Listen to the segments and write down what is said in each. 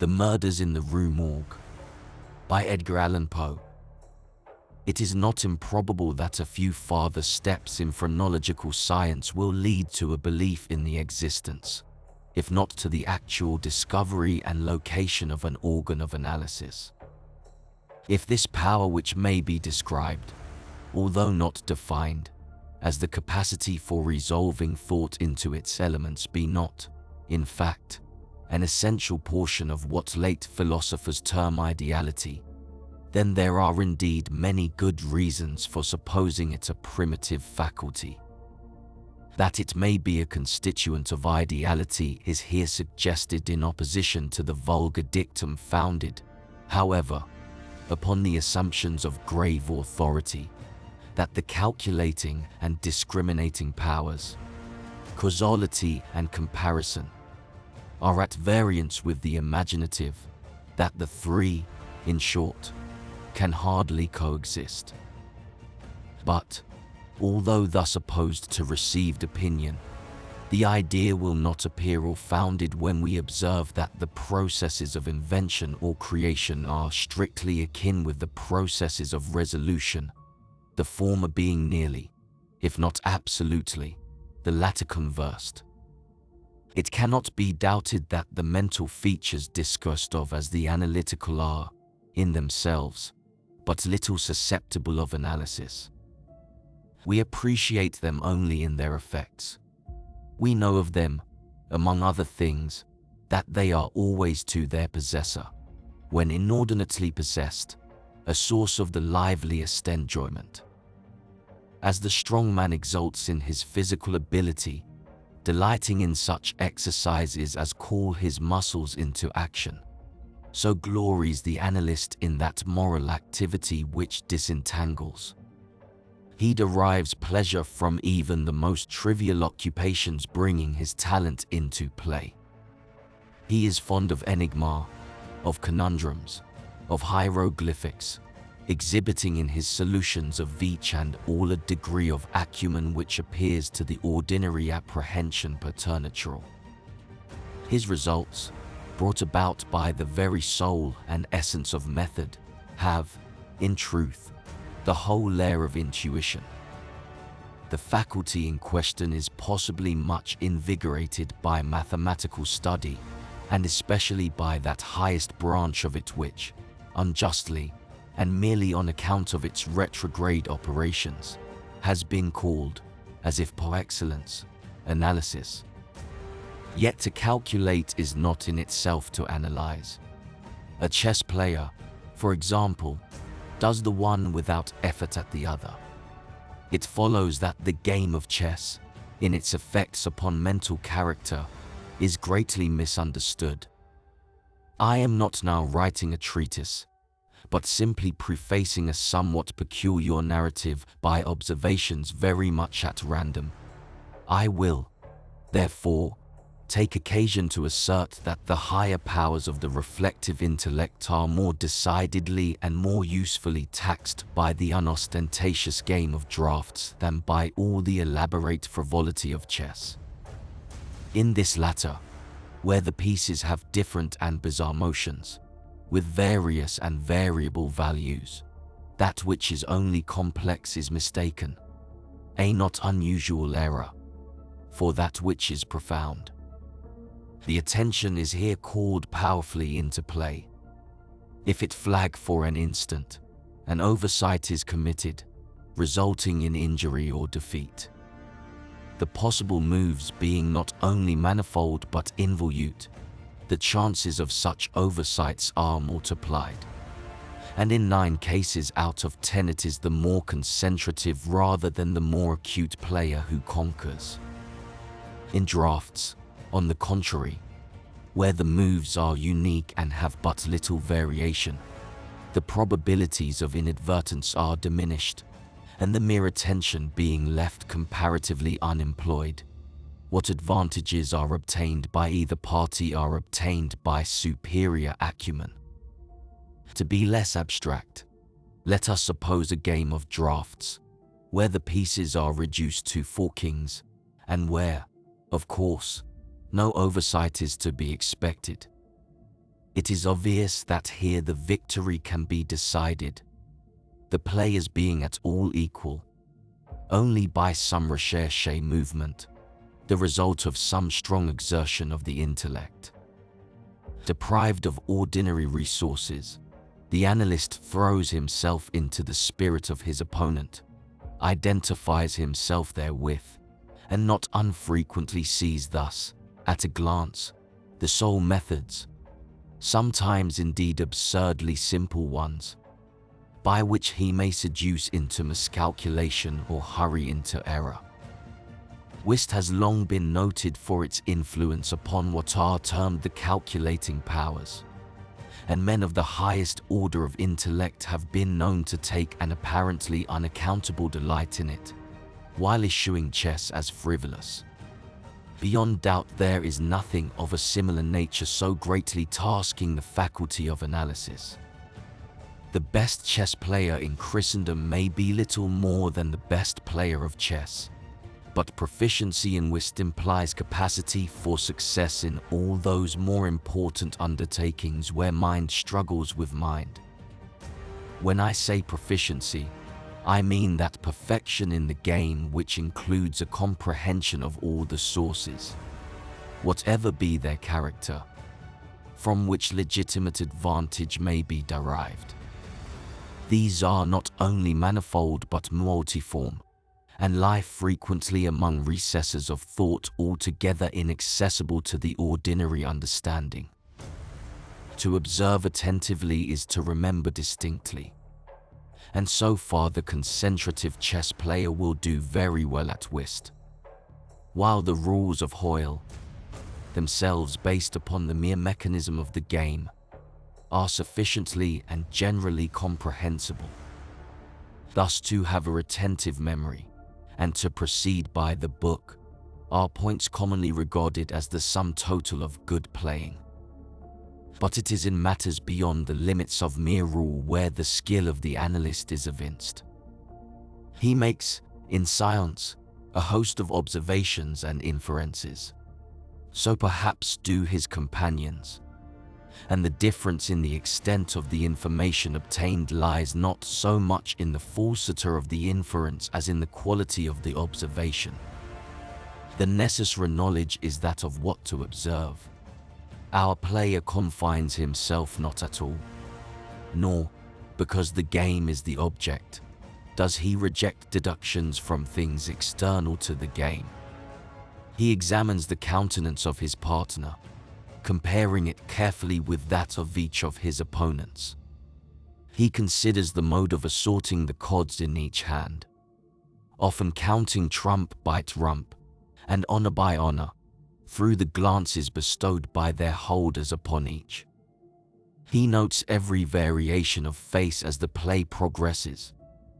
The Murders in the Rue Morgue by Edgar Allan Poe. It is not improbable that a few farther steps in phrenological science will lead to a belief in the existence, if not to the actual discovery and location of an organ of analysis. If this power, which may be described, although not defined, as the capacity for resolving thought into its elements, be not, in fact, an essential portion of what late philosophers term ideality, then there are indeed many good reasons for supposing it a primitive faculty. That it may be a constituent of ideality is here suggested in opposition to the vulgar dictum founded, however, upon the assumptions of grave authority, that the calculating and discriminating powers, causality and comparison, are at variance with the imaginative, that the three, in short, can hardly coexist. But, although thus opposed to received opinion, the idea will not appear ill-founded when we observe that the processes of invention or creation are strictly akin with the processes of resolution, the former being nearly, if not absolutely, the latter conversed. It cannot be doubted that the mental features discoursed of as the analytical are, in themselves, but little susceptible of analysis. We appreciate them only in their effects. We know of them, among other things, that they are always to their possessor, when inordinately possessed, a source of the liveliest enjoyment. As the strong man exults in his physical ability, delighting in such exercises as call his muscles into action, so glories the analyst in that moral activity which disentangles. He derives pleasure from even the most trivial occupations bringing his talent into play. He is fond of enigma, of conundrums, of hieroglyphics, exhibiting in his solutions of each and all a degree of acumen which appears to the ordinary apprehension preternatural. His results, brought about by the very soul and essence of method, have, in truth, the whole air of intuition. The faculty in question is possibly much invigorated by mathematical study, and especially by that highest branch of it which, unjustly, and merely on account of its retrograde operations, has been called, as if par excellence, analysis. Yet to calculate is not in itself to analyze. A chess player, for example, does the one without effort at the other. It follows that the game of chess, in its effects upon mental character, is greatly misunderstood. I am not now writing a treatise, but simply prefacing a somewhat peculiar narrative by observations very much at random. I will, therefore, take occasion to assert that the higher powers of the reflective intellect are more decidedly and more usefully taxed by the unostentatious game of draughts than by all the elaborate frivolity of chess. In this latter, where the pieces have different and bizarre motions, with various and variable values, that which is only complex is mistaken, a not unusual error, for that which is profound. The attention is here called powerfully into play. If it flag for an instant, an oversight is committed, resulting in injury or defeat. The possible moves being not only manifold but involute, the chances of such oversights are multiplied. And in 9 cases out of 10 it is the more concentrative rather than the more acute player who conquers. In drafts, on the contrary, where the moves are unique and have but little variation, the probabilities of inadvertence are diminished, and the mere attention being left comparatively unemployed, what advantages are obtained by either party are obtained by superior acumen. To be less abstract, let us suppose a game of draughts, where the pieces are reduced to 4 kings, and where, of course, no oversight is to be expected. It is obvious that here the victory can be decided, the players being at all equal, only by some recherche movement, the result of some strong exertion of the intellect. Deprived of ordinary resources, the analyst throws himself into the spirit of his opponent, identifies himself therewith, and not unfrequently sees thus, at a glance, the sole methods, sometimes indeed absurdly simple ones, by which he may seduce into miscalculation or hurry into error. Whist has long been noted for its influence upon what are termed the calculating powers, and men of the highest order of intellect have been known to take an apparently unaccountable delight in it, while issuing chess as frivolous. Beyond doubt there is nothing of a similar nature so greatly tasking the faculty of analysis. The best chess player in Christendom may be little more than the best player of chess, but proficiency in whist implies capacity for success in all those more important undertakings where mind struggles with mind. When I say proficiency, I mean that perfection in the game which includes a comprehension of all the sources, whatever be their character, from which legitimate advantage may be derived. These are not only manifold but multiform, and lie frequently among recesses of thought altogether inaccessible to the ordinary understanding. To observe attentively is to remember distinctly, and so far the concentrative chess player will do very well at whist, while the rules of Hoyle, themselves based upon the mere mechanism of the game, are sufficiently and generally comprehensible. Thus to have a retentive memory, and to proceed by the book, are points commonly regarded as the sum total of good playing. But it is in matters beyond the limits of mere rule where the skill of the analyst is evinced. He makes, in science, a host of observations and inferences. So perhaps do his companions, and the difference in the extent of the information obtained lies not so much in the falsity of the inference as in the quality of the observation. The necessary knowledge is that of what to observe. Our player confines himself not at all, nor, because the game is the object, does he reject deductions from things external to the game. He examines the countenance of his partner, comparing it carefully with that of each of his opponents. He considers the mode of assorting the cards in each hand, often counting trump by trump, and honor by honor, through the glances bestowed by their holders upon each. He notes every variation of face as the play progresses,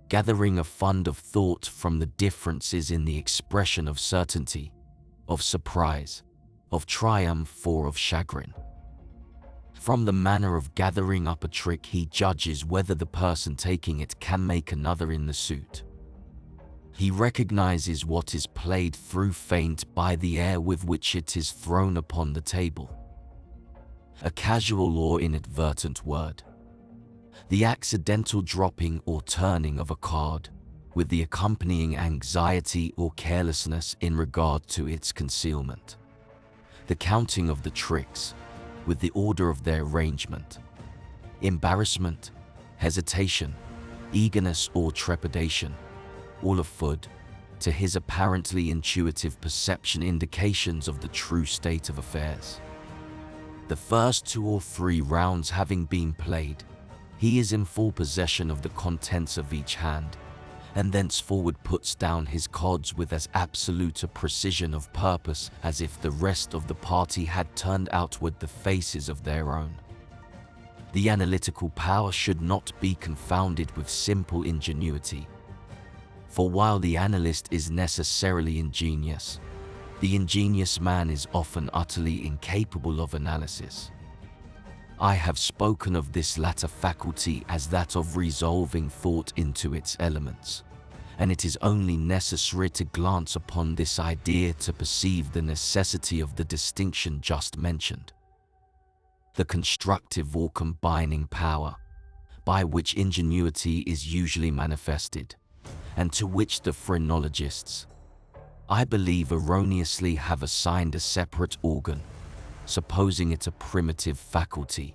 gathering a fund of thought from the differences in the expression of certainty, of surprise, of triumph or of chagrin. From the manner of gathering up a trick he judges whether the person taking it can make another in the suit. He recognizes what is played through feint by the air with which it is thrown upon the table. A casual or inadvertent word, the accidental dropping or turning of a card, with the accompanying anxiety or carelessness in regard to its concealment. The counting of the tricks, with the order of their arrangement. Embarrassment, hesitation, eagerness or trepidation, all afford, to his apparently intuitive perception, indications of the true state of affairs. The first 2 or 3 rounds having been played, he is in full possession of the contents of each hand, and thenceforward puts down his cards with as absolute a precision of purpose as if the rest of the party had turned outward the faces of their own. The analytical power should not be confounded with simple ingenuity, for while the analyst is necessarily ingenious, the ingenious man is often utterly incapable of analysis. I have spoken of this latter faculty as that of resolving thought into its elements, and it is only necessary to glance upon this idea to perceive the necessity of the distinction just mentioned. the constructive or combining power, by which ingenuity is usually manifested, and to which the phrenologists, I believe, erroneously have assigned a separate organ, supposing it a primitive faculty,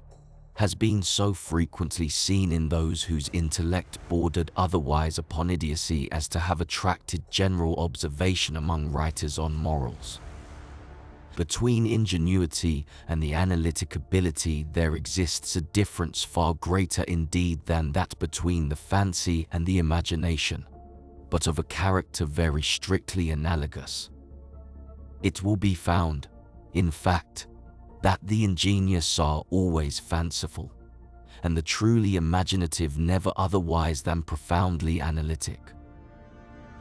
has been so frequently seen in those whose intellect bordered otherwise upon idiocy as to have attracted general observation among writers on morals. Between ingenuity and the analytic ability there exists a difference far greater indeed than that between the fancy and the imagination, but of a character very strictly analogous. It will be found, in fact, that the ingenious are always fanciful, and the truly imaginative never otherwise than profoundly analytic.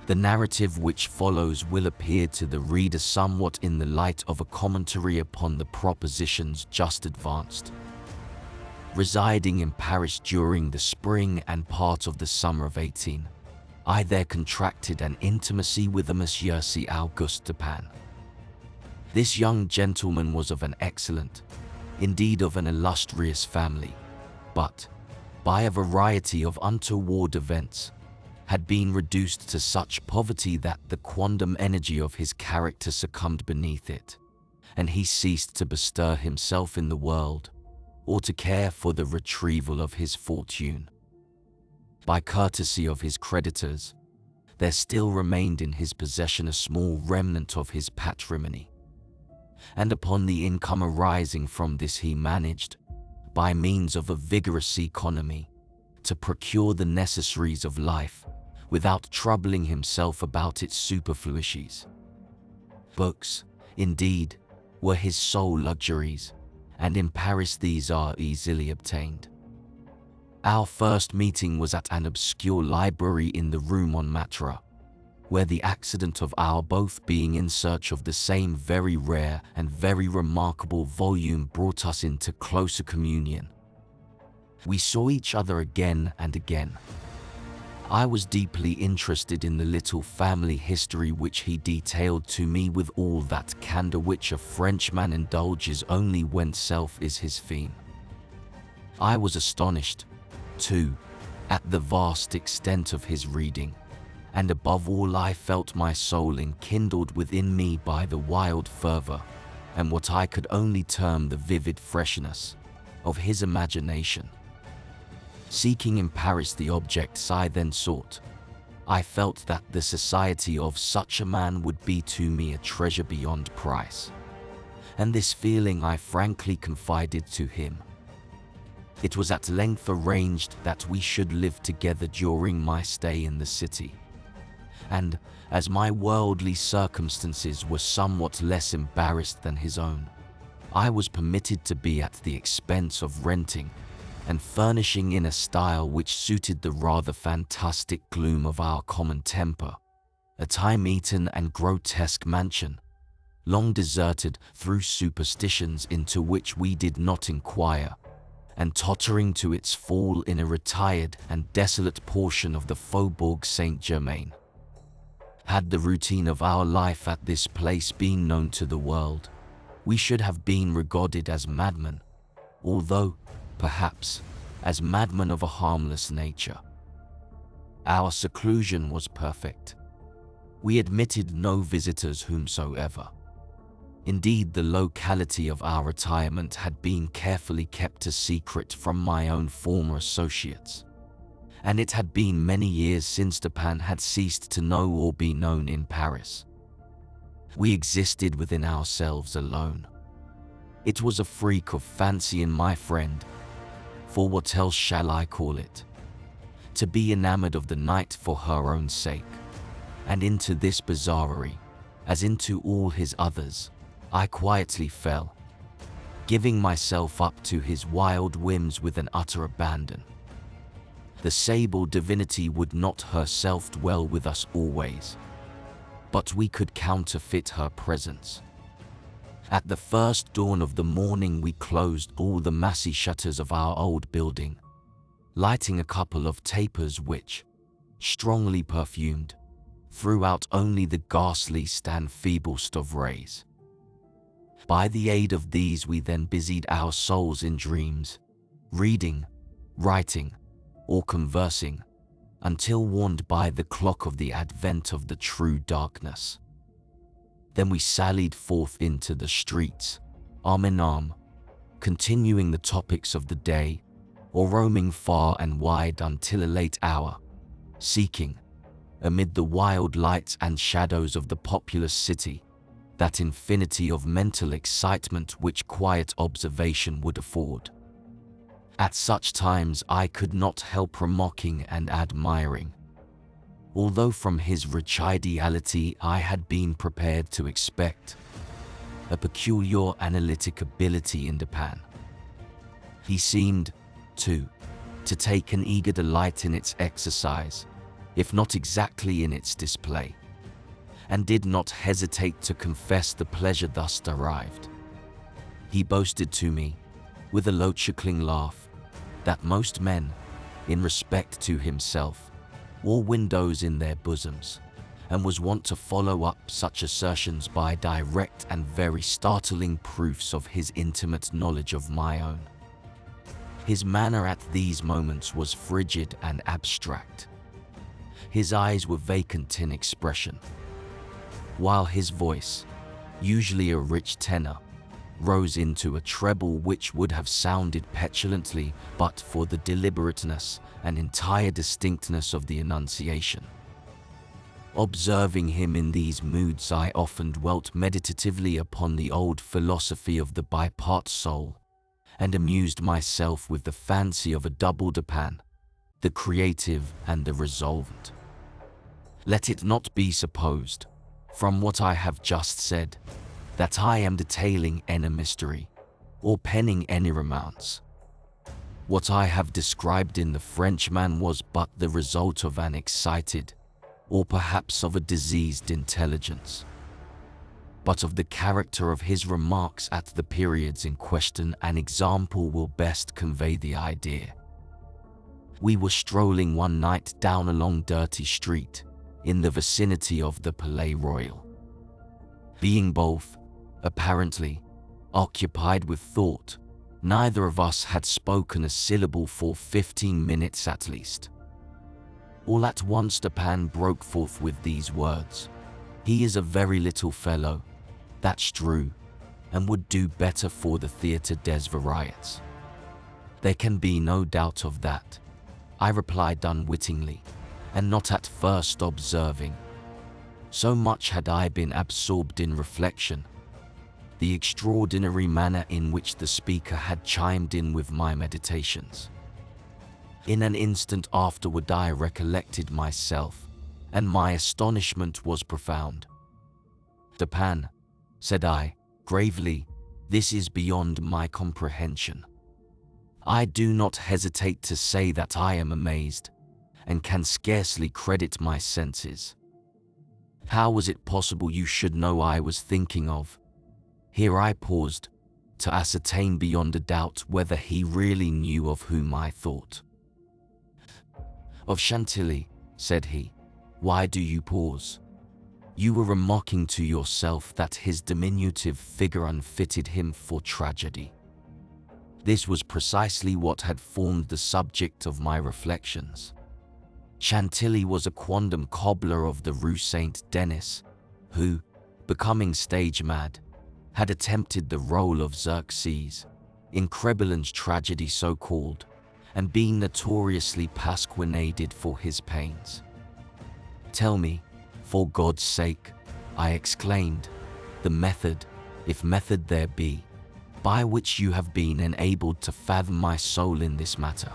The narrative which follows will appear to the reader somewhat in the light of a commentary upon the propositions just advanced. Residing in Paris during the spring and part of the summer of 18, I there contracted an intimacy with a Monsieur CAugusteDupin. This young gentleman was of an excellent, indeed of an illustrious family, but, by a variety of untoward events, had been reduced to such poverty that the quondam energy of his character succumbed beneath it, and he ceased to bestir himself in the world, or to care for the retrieval of his fortune. By courtesy of his creditors, there still remained in his possession a small remnant of his patrimony, and upon the income arising from this he managed, by means of a vigorous economy, to procure the necessaries of life, without troubling himself about its superfluities. Books, indeed, were his sole luxuries, and in Paris these are easily obtained. Our first meeting was at an obscure library in the Rue Morgue, where the accident of our both being in search of the same very rare and very remarkable volume brought us into closer communion. We saw each other again and again. I was deeply interested in the little family history which he detailed to me with all that candor which a Frenchman indulges only when self is his theme. I was astonished, too, at the vast extent of his reading, and above all I felt my soul enkindled within me by the wild fervor, and what I could only term the vivid freshness, of his imagination. Seeking in Paris the objects I then sought, I felt that the society of such a man would be to me a treasure beyond price, and this feeling I frankly confided to him. It was at length arranged that we should live together during my stay in the city, and, as my worldly circumstances were somewhat less embarrassed than his own, I was permitted to be at the expense of renting and furnishing in a style which suited the rather fantastic gloom of our common temper, a time-eaten and grotesque mansion, long deserted through superstitions into which we did not inquire, and tottering to its fall in a retired and desolate portion of the Faubourg Saint-Germain. Had the routine of our life at this place been known to the world, we should have been regarded as madmen, although, perhaps, as madmen of a harmless nature. Our seclusion was perfect. We admitted no visitors whomsoever. Indeed, the locality of our retirement had been carefully kept a secret from my own former associates, and it had been many years since Dupin had ceased to know or be known in Paris. We existed within ourselves alone. It was a freak of fancy in my friend, for what else shall I call it, to be enamored of the night for her own sake, and into this bizarrerie, as into all his others, I quietly fell, giving myself up to his wild whims with an utter abandon. The sable divinity would not herself dwell with us always, but we could counterfeit her presence. At the first dawn of the morning we closed all the massy shutters of our old building, lighting a couple of tapers which, strongly perfumed, threw out only the ghastliest and feeblest of rays. By the aid of these we then busied our souls in dreams, reading, writing, or conversing, until warned by the clock of the advent of the true darkness. Then we sallied forth into the streets, arm in arm, continuing the topics of the day, or roaming far and wide until a late hour, seeking, amid the wild lights and shadows of the populous city, that infinity of mental excitement which quiet observation would afford. At such times I could not help remarking and admiring, although from his rich ideality I had been prepared to expect, a peculiar analytic ability in Dupin. He seemed, too, to take an eager delight in its exercise, if not exactly in its display, and did not hesitate to confess the pleasure thus derived. He boasted to me, with a low chuckling laugh, that most men, in respect to himself, wore windows in their bosoms, and was wont to follow up such assertions by direct and very startling proofs of his intimate knowledge of my own. His manner at these moments was frigid and abstract. His eyes were vacant in expression, while his voice, usually a rich tenor, rose into a treble which would have sounded petulantly but for the deliberateness and entire distinctness of the enunciation. Observing him in these moods, I often dwelt meditatively upon the old philosophy of the bipart soul, and amused myself with the fancy of a double Dupin, the creative and the resolvent. Let it not be supposed, from what I have just said, that I am detailing any mystery, or penning any romance. What I have described in the Frenchman was but the result of an excited, or perhaps of a diseased intelligence, but of the character of his remarks at the periods in question. An example will best convey the idea. We were strolling one night down a long dirty street, in the vicinity of the Palais Royal. Being both, apparently, occupied with thought, neither of us had spoken a syllable for 15 minutes at least. All at once Dupin broke forth with these words: "He is a very little fellow, that's true, and would do better for the Theatre des Variétés. There can be no doubt of that," I replied unwittingly, and not at first observing, so much had I been absorbed in reflection, the extraordinary manner in which the speaker had chimed in with my meditations. In an instant afterward I recollected myself, and my astonishment was profound. "Dupin," said I, gravely, "this is beyond my comprehension. I do not hesitate to say that I am amazed, and can scarcely credit my senses. How was it possible you should know I was thinking of—" Here I paused, to ascertain beyond a doubt whether he really knew of whom I thought. "Of Chantilly," said he. "Why do you pause? You were remarking to yourself that his diminutive figure unfitted him for tragedy." This was precisely what had formed the subject of my reflections. Chantilly was a quondam cobbler of the Rue Saint-Denis, who, becoming stage mad, had attempted the role of Xerxes, in Crebillon's tragedy so called, and being notoriously pasquinaded for his pains. "Tell me, for God's sake," I exclaimed, "the method, if method there be, by which you have been enabled to fathom my soul in this matter."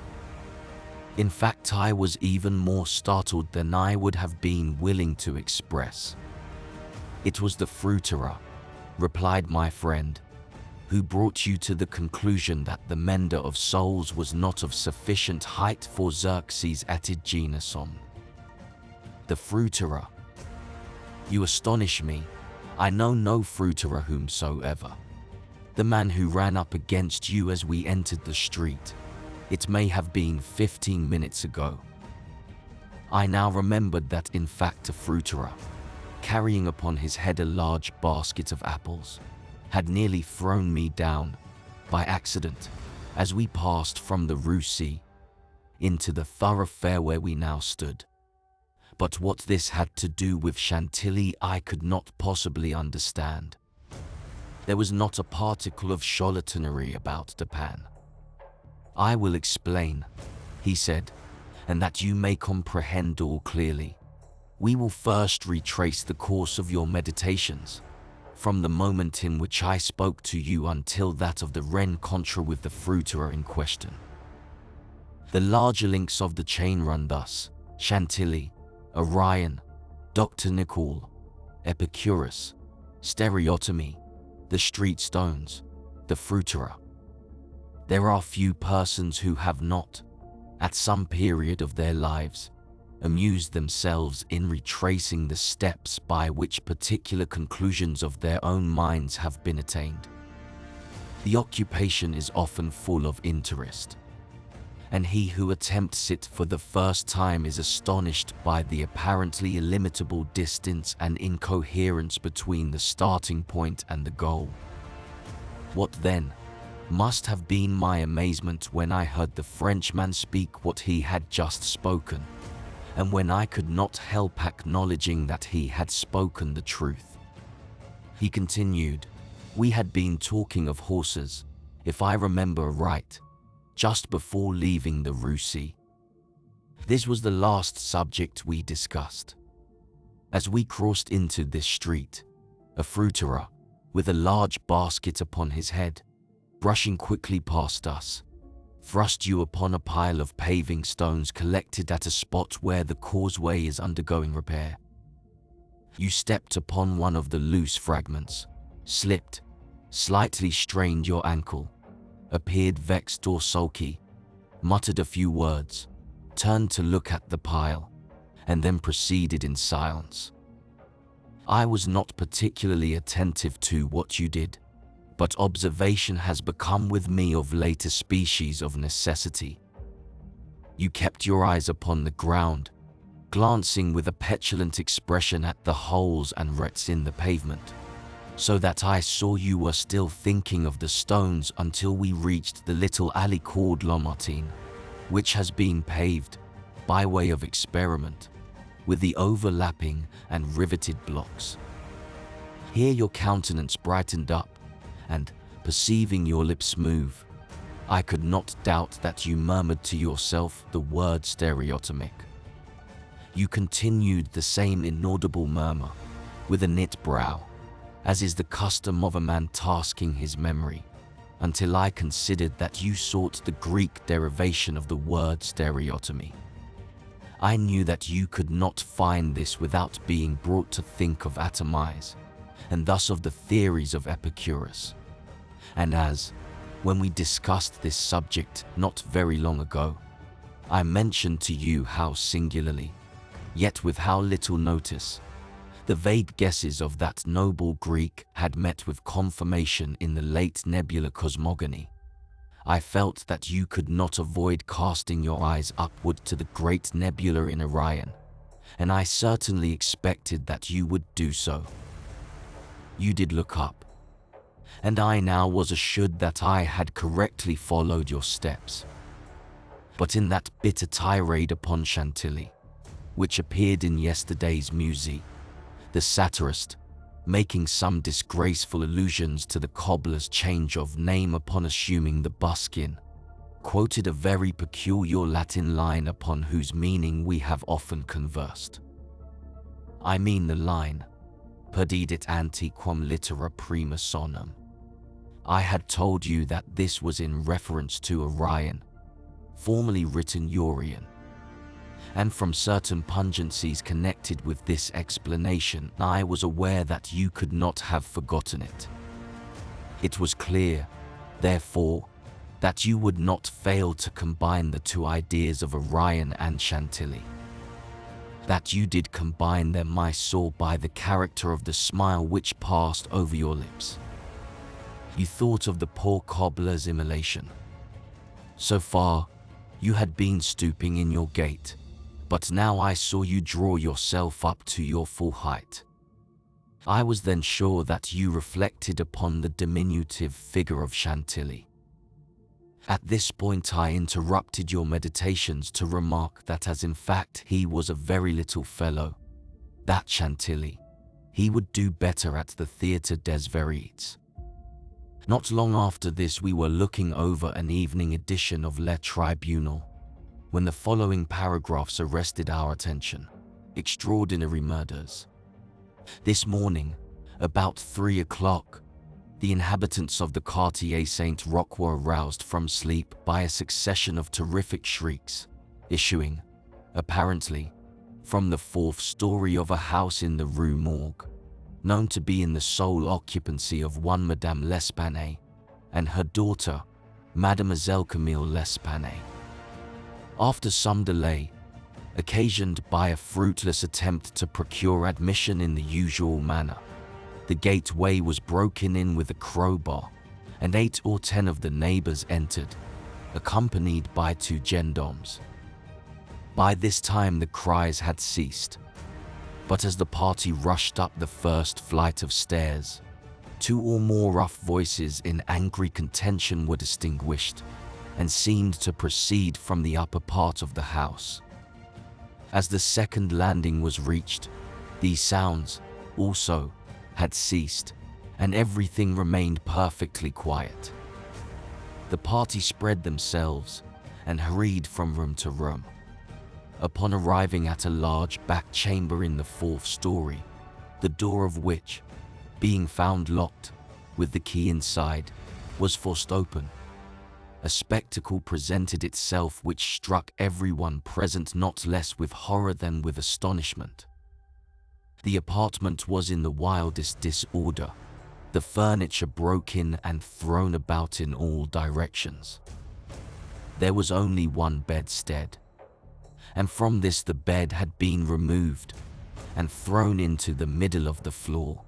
In fact, I was even more startled than I would have been willing to express. "It was the fruiterer," replied my friend, "who brought you to the conclusion that the mender of souls was not of sufficient height for Xerxes at Igneson." "The fruiterer? You astonish me. I know no fruiterer whomsoever. The man who ran up against you as we entered the street. It may have been 15 minutes ago." I now remembered that in fact a fruiterer, carrying upon his head a large basket of apples, had nearly thrown me down, by accident, as we passed from the Rue C into the thoroughfare where we now stood. But what this had to do with Chantilly I could not possibly understand. There was not a particle of charlatanerie about Dupin. "I will explain," he said, "and that you may comprehend all clearly. We will first retrace the course of your meditations, from the moment in which I spoke to you until that of the rencontre with the fruiterer in question. The larger links of the chain run thus: Chantilly, Orion, Dr. Nicole, Epicurus, stereotomy, the street stones, the fruiterer. There are few persons who have not, at some period of their lives, amused themselves in retracing the steps by which particular conclusions of their own minds have been attained. The occupation is often full of interest, and he who attempts it for the first time is astonished by the apparently illimitable distance and incoherence between the starting point and the goal. What then must have been my amazement when I heard the Frenchman speak what he had just spoken, and when I could not help acknowledging that he had spoken the truth. He continued, "We had been talking of horses, if I remember right, just before leaving the Rue C. This was the last subject we discussed. As we crossed into this street, a fruiterer, with a large basket upon his head, brushing quickly past us, thrust you upon a pile of paving stones collected at a spot where the causeway is undergoing repair. You stepped upon one of the loose fragments, slipped, slightly strained your ankle, appeared vexed or sulky, muttered a few words, turned to look at the pile, and then proceeded in silence. I was not particularly attentive to what you did, but observation has become with me of late a species of necessity. You kept your eyes upon the ground, glancing with a petulant expression at the holes and ruts in the pavement, so that I saw you were still thinking of the stones until we reached the little alley called Lamartine, which has been paved, by way of experiment, with the overlapping and riveted blocks. Here your countenance brightened up, and, perceiving your lips move, I could not doubt that you murmured to yourself the word stereotomic. You continued the same inaudible murmur, with a knit brow, as is the custom of a man tasking his memory, until I considered that you sought the Greek derivation of the word stereotomy. I knew that you could not find this without being brought to think of atomize, and thus of the theories of Epicurus. And as, when we discussed this subject not very long ago, I mentioned to you how singularly, yet with how little notice, the vague guesses of that noble Greek had met with confirmation in the late nebular cosmogony, I felt that you could not avoid casting your eyes upward to the great nebula in Orion, and I certainly expected that you would do so. You did look up, and I now was assured that I had correctly followed your steps. But in that bitter tirade upon Chantilly, which appeared in yesterday's Musée, the satirist, making some disgraceful allusions to the cobbler's change of name upon assuming the buskin, quoted a very peculiar Latin line upon whose meaning we have often conversed. I mean the line, "Perdidit antiquam littera prima sonum." I had told you that this was in reference to Orion, formerly written Urian, and from certain pungencies connected with this explanation, I was aware that you could not have forgotten it. It was clear, therefore, that you would not fail to combine the two ideas of Orion and Chantilly. That you did combine them I saw by the character of the smile which passed over your lips. You thought of the poor cobbler's immolation. So far, you had been stooping in your gait, but now I saw you draw yourself up to your full height. I was then sure that you reflected upon the diminutive figure of Chantilly. At this point I interrupted your meditations to remark that as in fact he was a very little fellow, that Chantilly, he would do better at the Théâtre des Variétés. Not long after this we were looking over an evening edition of Le Tribunal, when the following paragraphs arrested our attention. Extraordinary murders. This morning, about 3 o'clock, the inhabitants of the Quartier Saint-Roch were aroused from sleep by a succession of terrific shrieks, issuing, apparently, from the 4th story of a house in the Rue Morgue, known to be in the sole occupancy of one Madame L'Espanaye and her daughter, Mademoiselle Camille L'Espanaye. After some delay, occasioned by a fruitless attempt to procure admission in the usual manner, the gateway was broken in with a crowbar, and 8 or 10 of the neighbors entered, accompanied by 2 gendarmes. By this time the cries had ceased, but as the party rushed up the first flight of stairs, 2 or more rough voices in angry contention were distinguished, and seemed to proceed from the upper part of the house. As the second landing was reached, these sounds, also, had ceased, and everything remained perfectly quiet. The party spread themselves and hurried from room to room. Upon arriving at a large back chamber in the 4th story, the door of which, being found locked, with the key inside, was forced open, a spectacle presented itself which struck everyone present not less with horror than with astonishment. The apartment was in the wildest disorder, the furniture broken and thrown about in all directions. There was only one bedstead, and from this the bed had been removed and thrown into the middle of the floor.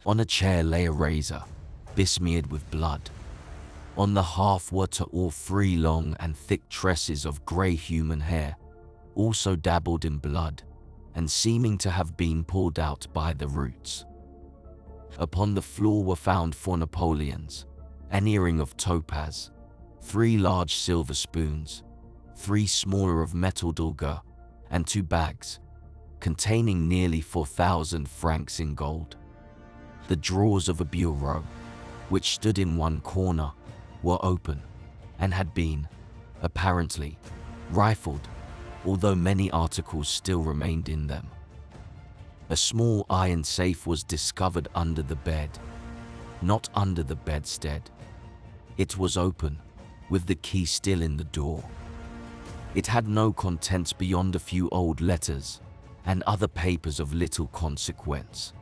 On a chair lay a razor, besmeared with blood. On the hearth were 2 or 3 long and thick tresses of grey human hair, also dabbled in blood, and seeming to have been pulled out by the roots. Upon the floor were found 4 napoleons, an earring of topaz, 3 large silver spoons, 3 smaller of metal d'Alger, and 2 bags, containing nearly 4,000 francs in gold. The drawers of a bureau, which stood in one corner, were open, and had been, apparently, rifled, although many articles still remained in them. A small iron safe was discovered under the bed, not under the bedstead. It was open, with the key still in the door. It had no contents beyond a few old letters and other papers of little consequence.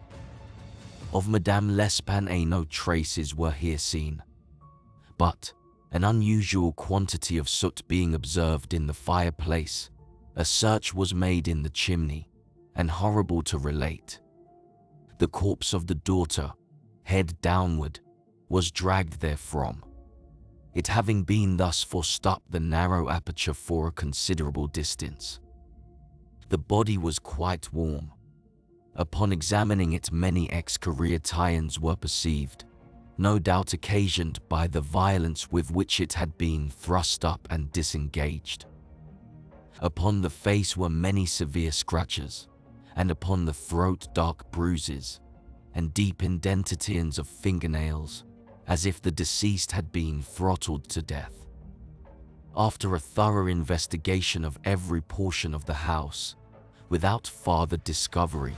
Of Madame L'Espanaye no traces were here seen, but, an unusual quantity of soot being observed in the fireplace, a search was made in the chimney, and horrible to relate, the corpse of the daughter, head downward, was dragged therefrom, it having been thus forced up the narrow aperture for a considerable distance. The body was quite warm. Upon examining it, many excoriations were perceived, no doubt occasioned by the violence with which it had been thrust up and disengaged. Upon the face were many severe scratches, and upon the throat dark bruises, and deep indentations of fingernails, as if the deceased had been throttled to death. After a thorough investigation of every portion of the house, without farther discovery,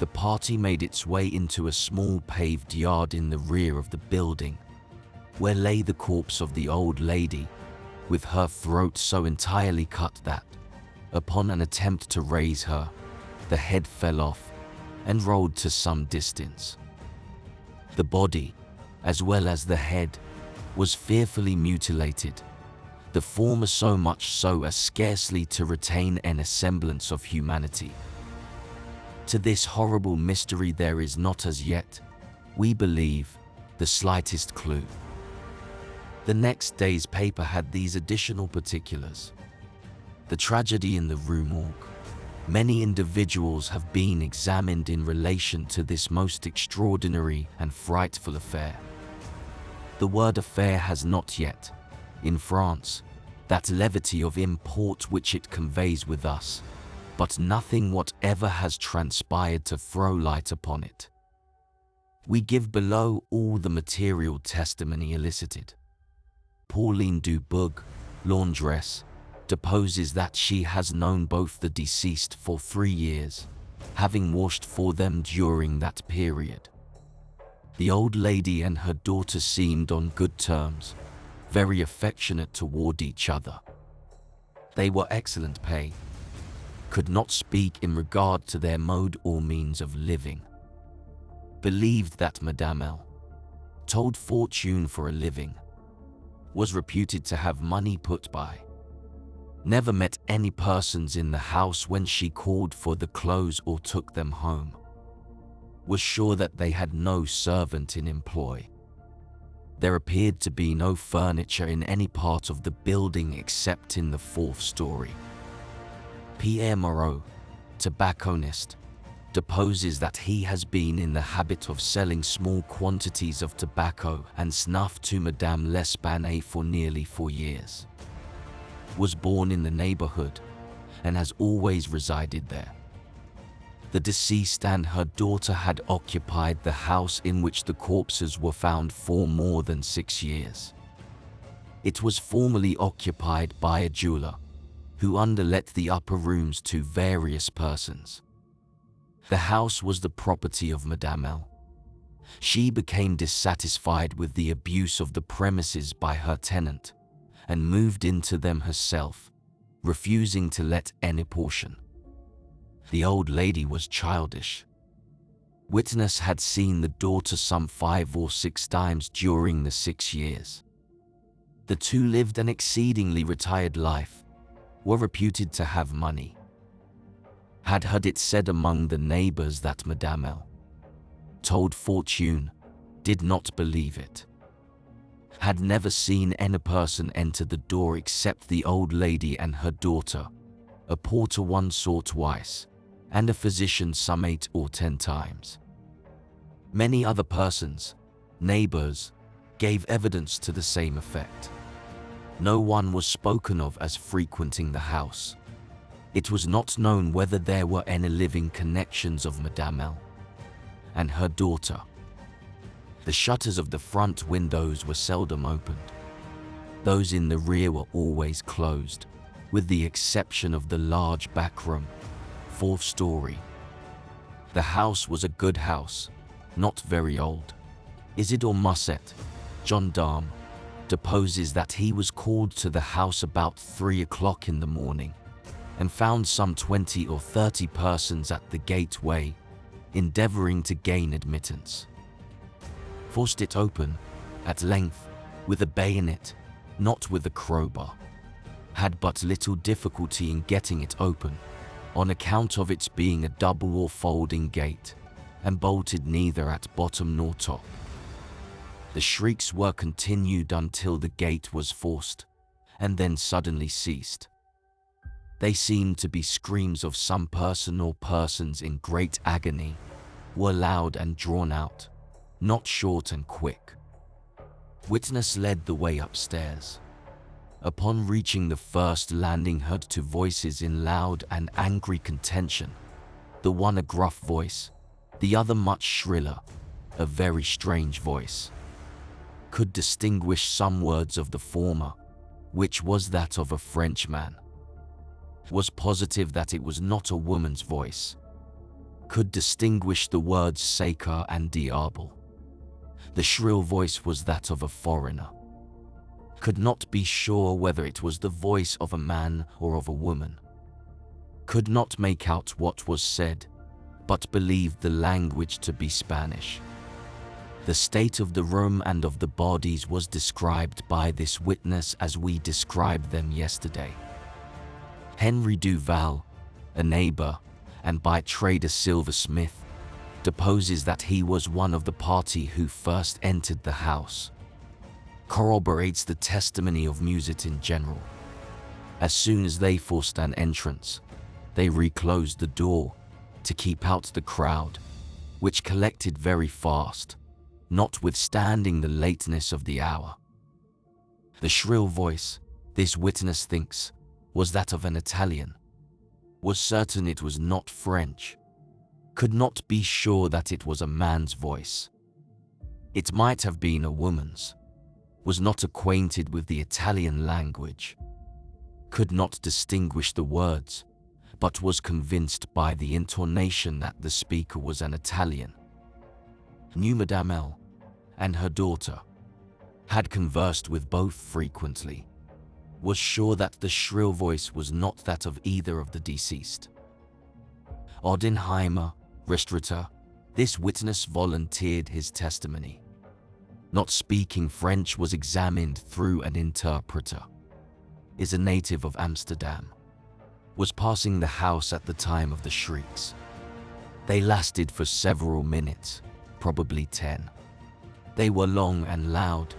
the party made its way into a small paved yard in the rear of the building, where lay the corpse of the old lady, with her throat so entirely cut that, upon an attempt to raise her, the head fell off and rolled to some distance. The body, as well as the head, was fearfully mutilated, the former so much so as scarcely to retain any semblance of humanity. To this horrible mystery there is not as yet, we believe, the slightest clue. The next day's paper had these additional particulars. The tragedy in the Rue Morgue. Many individuals have been examined in relation to this most extraordinary and frightful affair. The word affair has not yet, in France, that levity of import which it conveys with us, but nothing whatever has transpired to throw light upon it. We give below all the material testimony elicited. Pauline Dubourg, laundress, deposes that she has known both the deceased for 3 years, having washed for them during that period. The old lady and her daughter seemed on good terms, very affectionate toward each other. They were excellent pay, could not speak in regard to their mode or means of living. Believed that Madame L. told fortune for a living, was reputed to have money put by. Never met any persons in the house when she called for the clothes or took them home. Was sure that they had no servant in employ. There appeared to be no furniture in any part of the building except in the 4th story. Pierre Moreau, tobacconist, deposes that he has been in the habit of selling small quantities of tobacco and snuff to Madame L'Espanaye for nearly 4 years. Was born in the neighborhood and has always resided there. The deceased and her daughter had occupied the house in which the corpses were found for more than 6 years. It was formerly occupied by a jeweler, who underlet the upper rooms to various persons. The house was the property of Madame L. She became dissatisfied with the abuse of the premises by her tenant, and moved into them herself, refusing to let any portion. The old lady was childish. Witness had seen the daughter some 5 or 6 times during the 6 years. The two lived an exceedingly retired life, were reputed to have money. Had heard it said among the neighbors that Madame L. told fortune, did not believe it. Had never seen any person enter the door except the old lady and her daughter, a porter once or twice, and a physician some 8 or 10 times. Many other persons, neighbors, gave evidence to the same effect. No one was spoken of as frequenting the house. It was not known whether there were any living connections of Madame L. and her daughter. The shutters of the front windows were seldom opened. Those in the rear were always closed, with the exception of the large back room, 4th story. The house was a good house, not very old. Isidore Musset, gendarme, deposes that he was called to the house about 3 o'clock in the morning, and found some 20 or 30 persons at the gateway, endeavoring to gain admittance. Forced it open, at length, with a bayonet, not with a crowbar. Had but little difficulty in getting it open, on account of its being a double or folding gate, and bolted neither at bottom nor top. The shrieks were continued until the gate was forced, and then suddenly ceased. They seemed to be screams of some person or persons in great agony, were loud and drawn out, not short and quick. Witness led the way upstairs. Upon reaching the first landing, heard 2 voices in loud and angry contention, the one a gruff voice, the other much shriller, a very strange voice. Could distinguish some words of the former, which was that of a Frenchman. Was positive that it was not a woman's voice. Could distinguish the words Sacre and Diable. The shrill voice was that of a foreigner. Could not be sure whether it was the voice of a man or of a woman. Could not make out what was said, but believed the language to be Spanish. The state of the room and of the bodies was described by this witness as we described them yesterday. Henry Duval, a neighbor, and by trade a silversmith, deposes that he was one of the party who first entered the house. Corroborates the testimony of Musset in general. As soon as they forced an entrance, They reclosed the door to keep out the crowd, which collected very fast, notwithstanding the lateness of the hour. The shrill voice, this witness thinks, was that of an Italian. Was certain it was not French. Could not be sure that it was a man's voice. It might have been a woman's. Was not acquainted with the Italian language. Could not distinguish the words, but was convinced by the intonation that the speaker was an Italian. Knew Madame L. and her daughter. Had conversed with both frequently. Was sure that the shrill voice was not that of either of the deceased. Odenheimer, restaurateur, this witness volunteered his testimony. Not speaking French, was examined through an interpreter. Is a native of Amsterdam. Was passing the house at the time of the shrieks. They lasted for several minutes, probably 10. They were long and loud,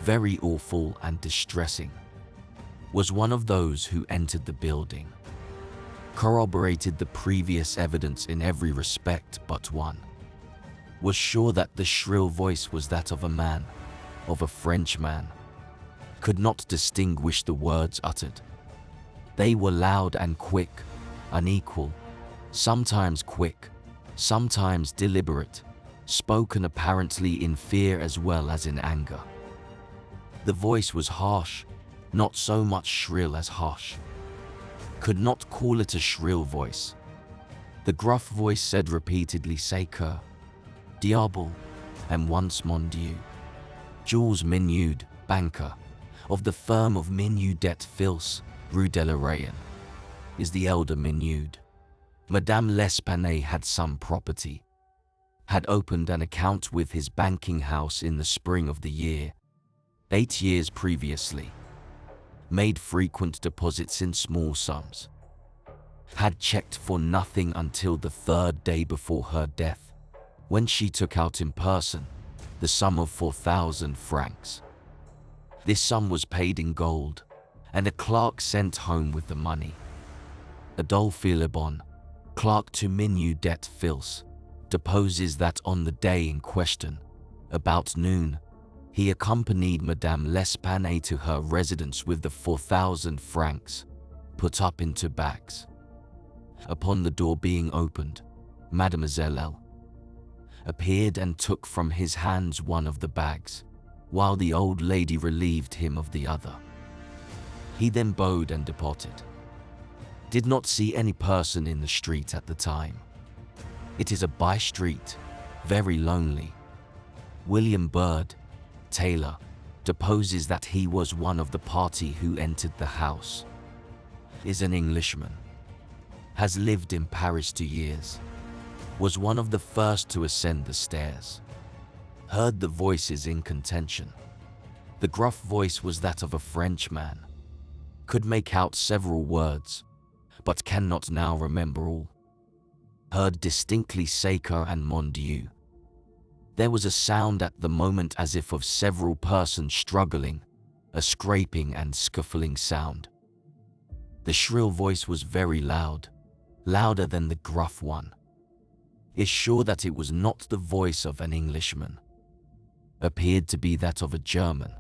very awful and distressing. Was one of those who entered the building. Corroborated the previous evidence in every respect but one. Was sure that the shrill voice was that of a man, of a Frenchman. Could not distinguish the words uttered. They were loud and quick, unequal, sometimes quick, sometimes deliberate, spoken apparently in fear as well as in anger. The voice was harsh, not so much shrill as harsh. Could not call it a shrill voice. The gruff voice said repeatedly "C'est que diable," and once "Mon Dieu." Jules Minude, banker, of the firm of Minude et Fils, Rue de la Rayon, is the elder Minude. Madame L'Espanaye had some property. Had opened an account with his banking house in the spring of the year, 8 years previously. Made frequent deposits in small sums. Had checked for nothing until the 3rd day before her death, when she took out in person the sum of 4,000 francs. This sum was paid in gold, and a clerk sent home with the money. Adolphe Lebon, clerk to Minude et Fils, deposes that on the day in question, about noon, he accompanied Madame L'Espanaye to her residence with the 4,000 francs, put up into bags. Upon the door being opened, Mademoiselle L. appeared and took from his hands one of the bags, while the old lady relieved him of the other. He then bowed and departed. Did not see any person in the street at the time. It is a by-street, very lonely. William Bird, tailor, deposes that he was one of the party who entered the house. Is an Englishman. Has lived in Paris 2 years. Was one of the first to ascend the stairs. Heard the voices in contention. The gruff voice was that of a Frenchman. Could make out several words, but cannot now remember all. Heard distinctly "C'est que" and "Mon Dieu." There was a sound at the moment as if of several persons struggling, a scraping and scuffling sound. The shrill voice was very loud, louder than the gruff one. Is sure that it was not the voice of an Englishman. Appeared to be that of a German.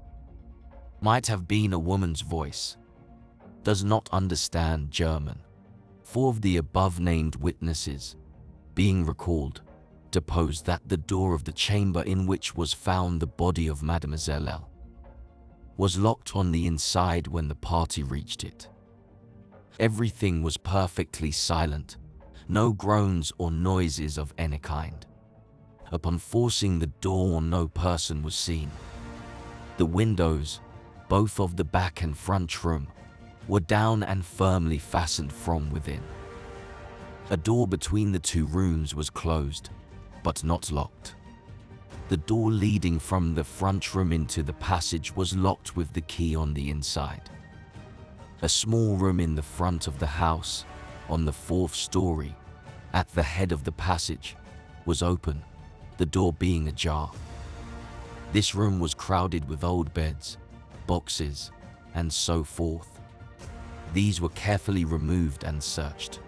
Might have been a woman's voice. Does not understand German. 4 of the above-named witnesses, being recalled, deposed that the door of the chamber in which was found the body of Mademoiselle L. was locked on the inside when the party reached it. Everything was perfectly silent, no groans or noises of any kind. Upon forcing the door, no person was seen. The windows, both of the back and front room, were down and firmly fastened from within. A door between the 2 rooms was closed, but not locked. The door leading from the front room into the passage was locked with the key on the inside. A small room in the front of the house, on the 4th story, at the head of the passage, was open, the door being ajar. This room was crowded with old beds, boxes, and so forth. These were carefully removed and searched.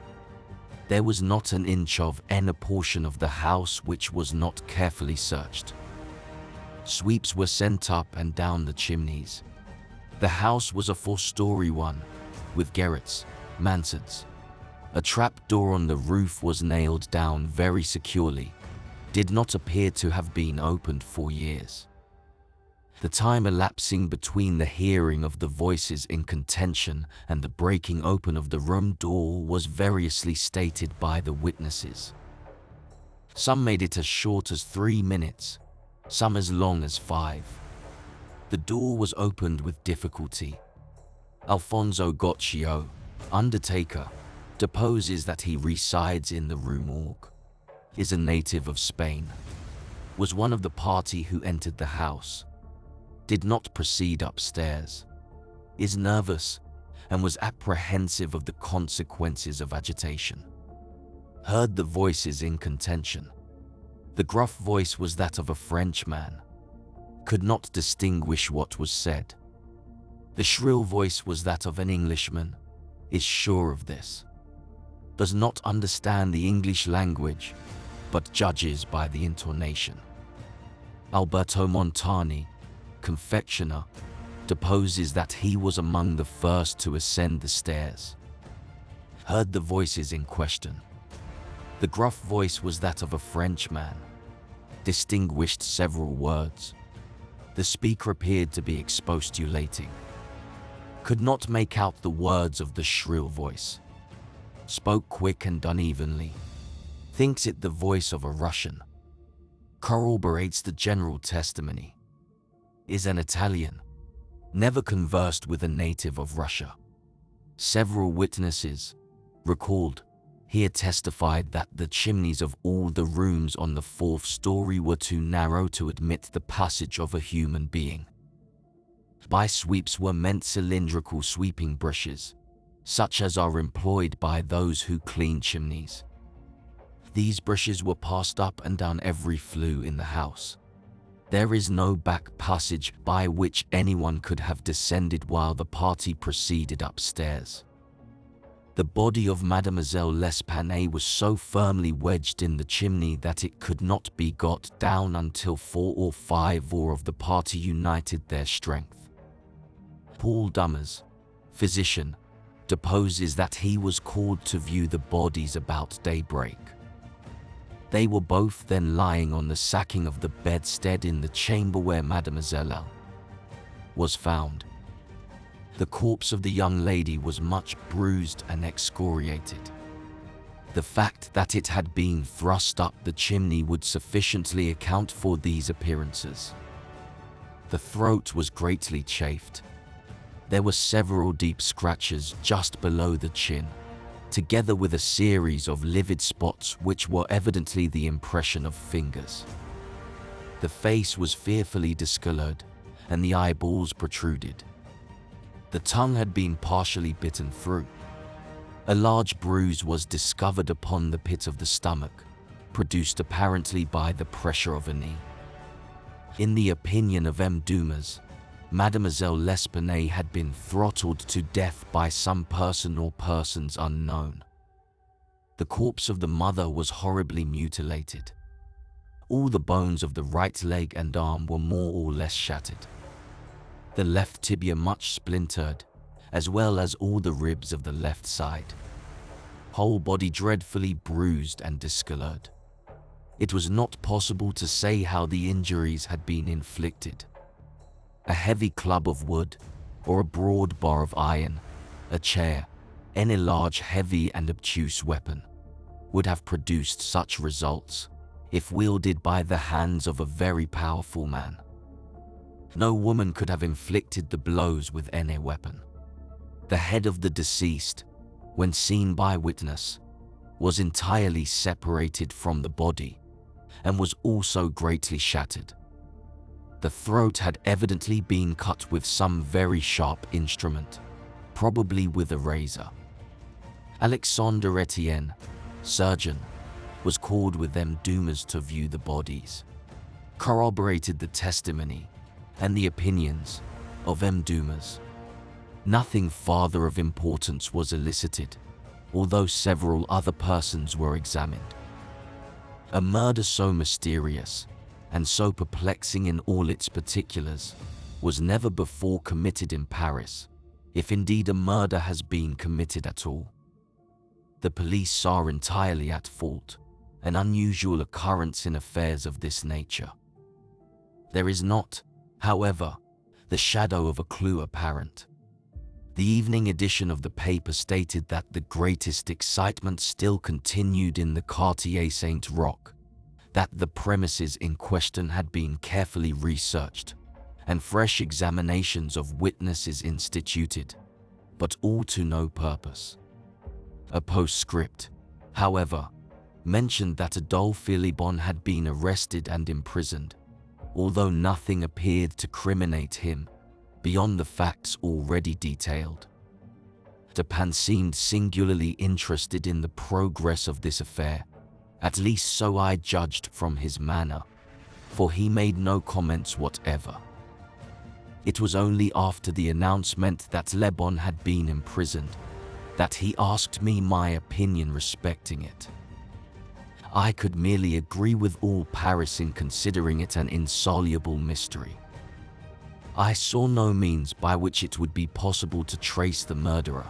There was not an inch of any portion of the house which was not carefully searched. Sweeps were sent up and down the chimneys. The house was a 4-story one, with garrets, mansards. A trap door on the roof was nailed down very securely, did not appear to have been opened for years. The time elapsing between the hearing of the voices in contention and the breaking open of the room door was variously stated by the witnesses. Some made it as short as 3 minutes, some as long as 5. The door was opened with difficulty. Alfonso Goccio, undertaker, deposes that he resides in the Rue Morgue, is a native of Spain, was one of the party who entered the house, did not proceed upstairs, is nervous, and was apprehensive of the consequences of agitation. Heard the voices in contention. The gruff voice was that of a Frenchman. Could not distinguish what was said. The shrill voice was that of an Englishman. Is sure of this. Does not understand the English language, but judges by the intonation. Alberto Montani, confectioner, deposes that he was among the first to ascend the stairs. Heard the voices in question. The gruff voice was that of a Frenchman. Distinguished several words. The speaker appeared to be expostulating. Could not make out the words of the shrill voice. Spoke quick and unevenly. Thinks it the voice of a Russian. Corroborates the general testimony. Is an Italian. Never conversed with a native of Russia. Several witnesses recalled. Here testified that the chimneys of all the rooms on the 4th story were too narrow to admit the passage of a human being. By sweeps were meant cylindrical sweeping brushes, such as are employed by those who clean chimneys. These brushes were passed up and down every flue in the house. There is no back passage by which anyone could have descended while the party proceeded upstairs. The body of Mademoiselle L'Espanaye was so firmly wedged in the chimney that it could not be got down until 4 or 5 of the party united their strength. Paul Dummers, physician, deposes that he was called to view the bodies about daybreak. They were both then lying on the sacking of the bedstead in the chamber where Mademoiselle L. was found. The corpse of the young lady was much bruised and excoriated. The fact that it had been thrust up the chimney would sufficiently account for these appearances. The throat was greatly chafed. There were several deep scratches just below the chin, together with a series of livid spots which were evidently the impression of fingers. The face was fearfully discolored, and the eyeballs protruded. The tongue had been partially bitten through. A large bruise was discovered upon the pit of the stomach, produced apparently by the pressure of a knee. In the opinion of M. Dumas, Mademoiselle L'Espanaye had been throttled to death by some person or persons unknown. The corpse of the mother was horribly mutilated. All the bones of the right leg and arm were more or less shattered. The left tibia much splintered, as well as all the ribs of the left side. Whole body dreadfully bruised and discolored. It was not possible to say how the injuries had been inflicted. A heavy club of wood, or a broad bar of iron, a chair, any large, heavy and obtuse weapon, would have produced such results, if wielded by the hands of a very powerful man. No woman could have inflicted the blows with any weapon. The head of the deceased, when seen by witness, was entirely separated from the body, and was also greatly shattered. The throat had evidently been cut with some very sharp instrument, probably with a razor. Alexandre Etienne, surgeon, was called with M. Dumas to view the bodies, corroborated the testimony and the opinions of M. Dumas. Nothing farther of importance was elicited. although several other persons were examined. A murder so mysterious and so perplexing in all its particulars was never before committed in Paris, if indeed a murder has been committed at all. The police are entirely at fault, an unusual occurrence in affairs of this nature. There is not, however, the shadow of a clue apparent. The evening edition of the paper stated that the greatest excitement still continued in the Quartier Saint-Roch, that the premises in question had been carefully researched, and fresh examinations of witnesses instituted, but all to no purpose. A postscript, however, mentioned that Adolphe Philibon had been arrested and imprisoned, although nothing appeared to criminate him beyond the facts already detailed. Dupin seemed singularly interested in the progress of this affair, at least so I judged from his manner, for he made no comments whatever. It was only after the announcement that Le Bon had been imprisoned that he asked me my opinion respecting it. I could merely agree with all Paris in considering it an insoluble mystery. I saw no means by which it would be possible to trace the murderer.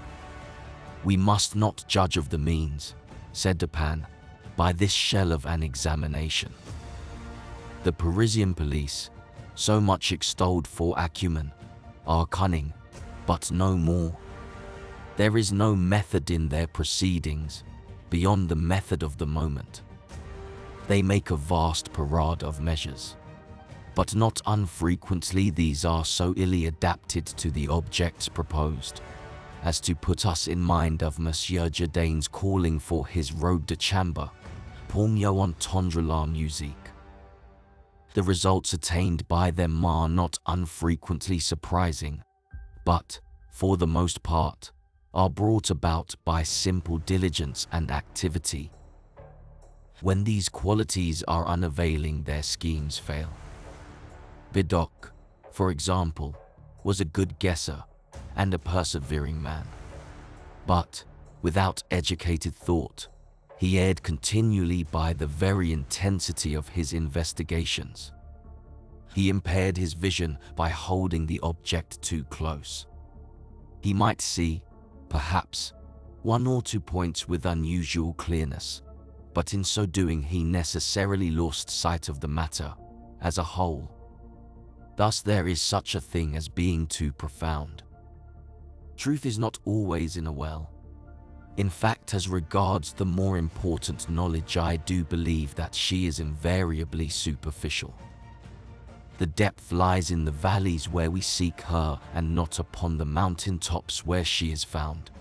We must not judge of the means, said Dupin, by this shell of an examination. The Parisian police, so much extolled for acumen, are cunning, but no more. There is no method in their proceedings beyond the method of the moment. They make a vast parade of measures, but not unfrequently these are so illy adapted to the objects proposed as to put us in mind of Monsieur Jourdain's calling for his robe de chambre, pour mieux entendre la musique. The results attained by them are not unfrequently surprising, but, for the most part, are brought about by simple diligence and activity. When these qualities are unavailing, their schemes fail. Vidocq, for example, was a good guesser and a persevering man. But, without educated thought, he erred continually by the very intensity of his investigations. He impaired his vision by holding the object too close. He might see, perhaps, one or two points with unusual clearness, but in so doing he necessarily lost sight of the matter as a whole. Thus there is such a thing as being too profound. Truth is not always in a well. In fact, as regards the more important knowledge, I do believe that she is invariably superficial. The depth lies in the valleys where we seek her, and not upon the mountain tops where she is found.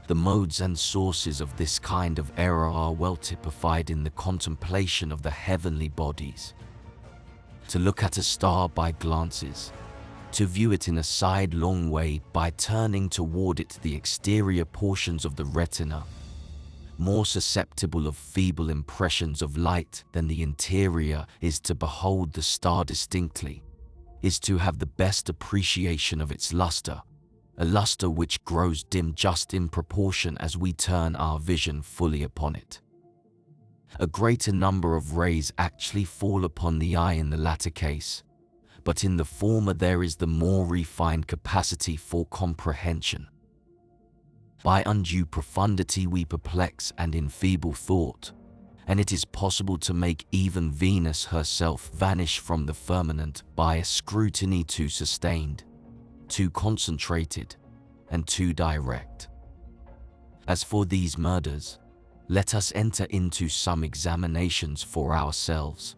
The modes and sources of this kind of error are well typified in the contemplation of the heavenly bodies. To look at a star by glances, to view it in a sidelong way by turning toward it the exterior portions of the retina, more susceptible of feeble impressions of light than the interior, is to behold the star distinctly, is to have the best appreciation of its luster, a luster which grows dim just in proportion as we turn our vision fully upon it. A greater number of rays actually fall upon the eye in the latter case, but in the former there is the more refined capacity for comprehension. By undue profundity we perplex and enfeeble thought, and it is possible to make even Venus herself vanish from the firmament by a scrutiny too sustained, too concentrated, and too direct. As for these murders, let us enter into some examinations for ourselves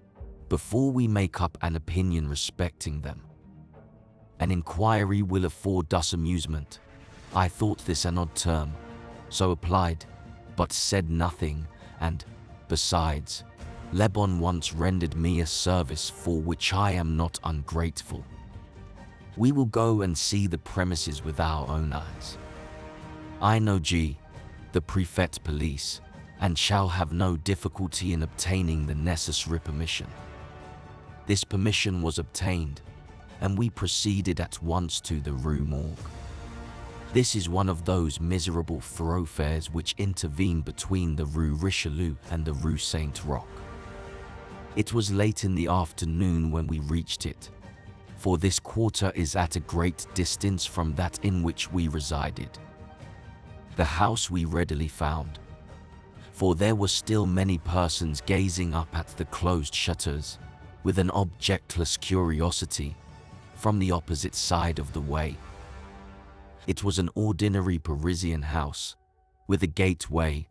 before we make up an opinion respecting them. An inquiry will afford us amusement. I thought this an odd term, so applied, but said nothing, and, besides, Le Bon once rendered me a service for which I am not ungrateful. We will go and see the premises with our own eyes. I know G, the prefect police, and shall have no difficulty in obtaining the necessary permission. This permission was obtained, and we proceeded at once to the Rue Morgue. This is one of those miserable thoroughfares which intervene between the Rue Richelieu and the Rue Saint-Roch. It was late in the afternoon when we reached it, for this quarter is at a great distance from that in which we resided. The house we readily found, for there were still many persons gazing up at the closed shutters with an objectless curiosity from the opposite side of the way. It was an ordinary Parisian house, with a gateway,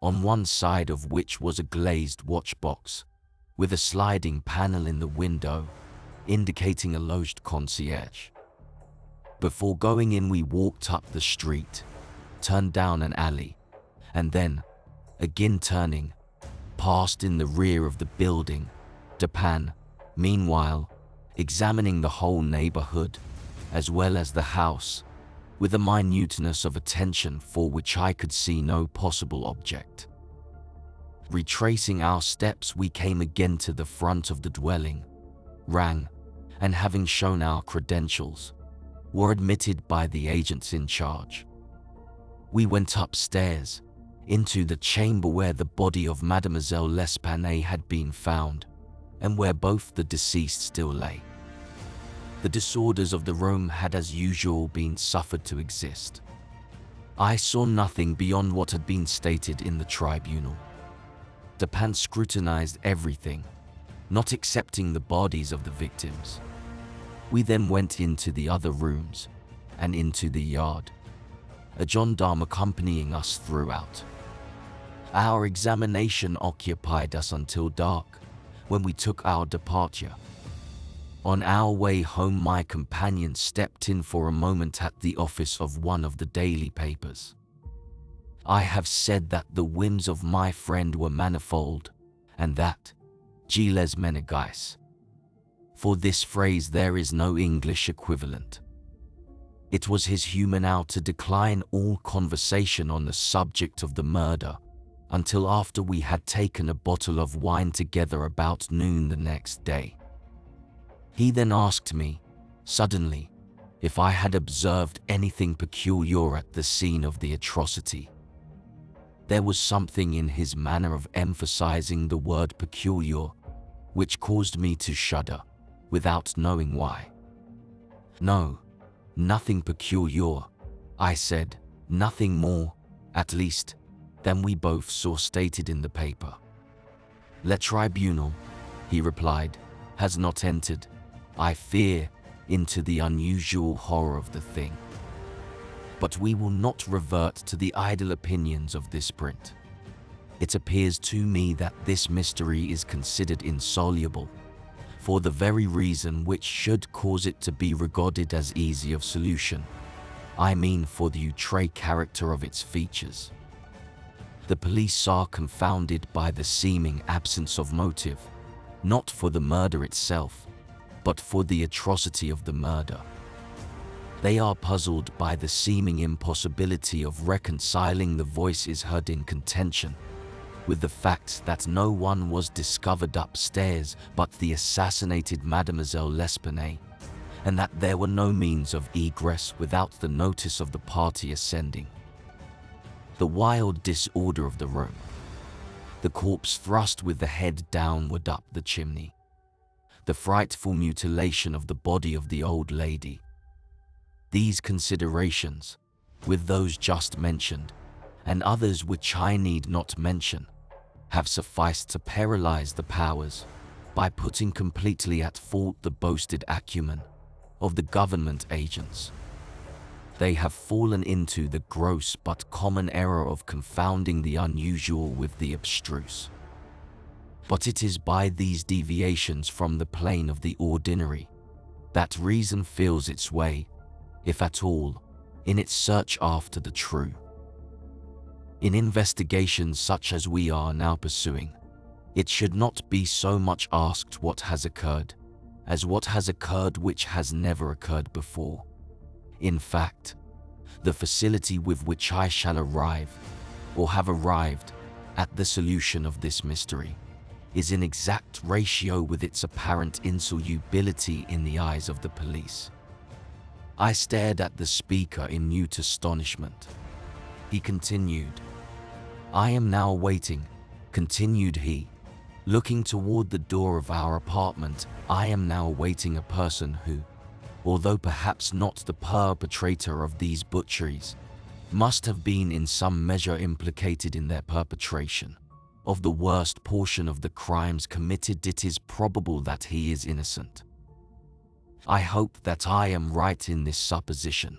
on one side of which was a glazed watchbox, with a sliding panel in the window, indicating a loged concierge. Before going in, we walked up the street, turned down an alley, and then, again turning, passed in the rear of the building, Dupin, meanwhile, examining the whole neighborhood, as well as the house, with a minuteness of attention for which I could see no possible object. Retracing our steps, we came again to the front of the dwelling, rang, and having shown our credentials, were admitted by the agents in charge. We went upstairs, into the chamber where the body of Mademoiselle L'Espanaye had been found, and where both the deceased still lay. The disorders of the room had as usual been suffered to exist. I saw nothing beyond what had been stated in the tribunal. Dupin scrutinized everything, not excepting the bodies of the victims. We then went into the other rooms and into the yard, a gendarme accompanying us throughout. Our examination occupied us until dark, when we took our departure. On our way home, my companion stepped in for a moment at the office of one of the daily papers. I have said that the whims of my friend were manifold, and that Gilles Menegas. For this phrase there is no English equivalent. It was his humour now to decline all conversation on the subject of the murder, until after we had taken a bottle of wine together about noon the next day. He then asked me, suddenly, if I had observed anything peculiar at the scene of the atrocity. There was something in his manner of emphasizing the word peculiar, which caused me to shudder, without knowing why. No, nothing peculiar, I said, nothing more, at least, than we both saw stated in the paper. Le tribunal, he replied, has not entered, I fear, into the unusual horror of the thing. But we will not revert to the idle opinions of this print. It appears to me that this mystery is considered insoluble, for the very reason which should cause it to be regarded as easy of solution. I mean for the outre character of its features. The police are confounded by the seeming absence of motive, not for the murder itself, but for the atrocity of the murder. They are puzzled by the seeming impossibility of reconciling the voices heard in contention with the fact that no one was discovered upstairs but the assassinated Mademoiselle L'Espanaye, and that there were no means of egress without the notice of the party ascending. The wild disorder of the room, the corpse thrust with the head downward up the chimney, the frightful mutilation of the body of the old lady. These considerations, with those just mentioned, and others which I need not mention, have sufficed to paralyze the powers by putting completely at fault the boasted acumen of the government agents. They have fallen into the gross but common error of confounding the unusual with the abstruse. But it is by these deviations from the plane of the ordinary that reason feels its way, if at all, in its search after the true. In investigations such as we are now pursuing, it should not be so much asked what has occurred, as what has occurred which has never occurred before. In fact, the facility with which I shall arrive, or have arrived, at the solution of this mystery, is in exact ratio with its apparent insolubility in the eyes of the police. I stared at the speaker in mute astonishment. He continued. "I am now waiting," continued he, looking toward the door of our apartment. "I am now awaiting a person who, although perhaps not the perpetrator of these butcheries, must have been in some measure implicated in their perpetration of the worst portion of the crimes committed. It is probable that he is innocent. I hope that I am right in this supposition,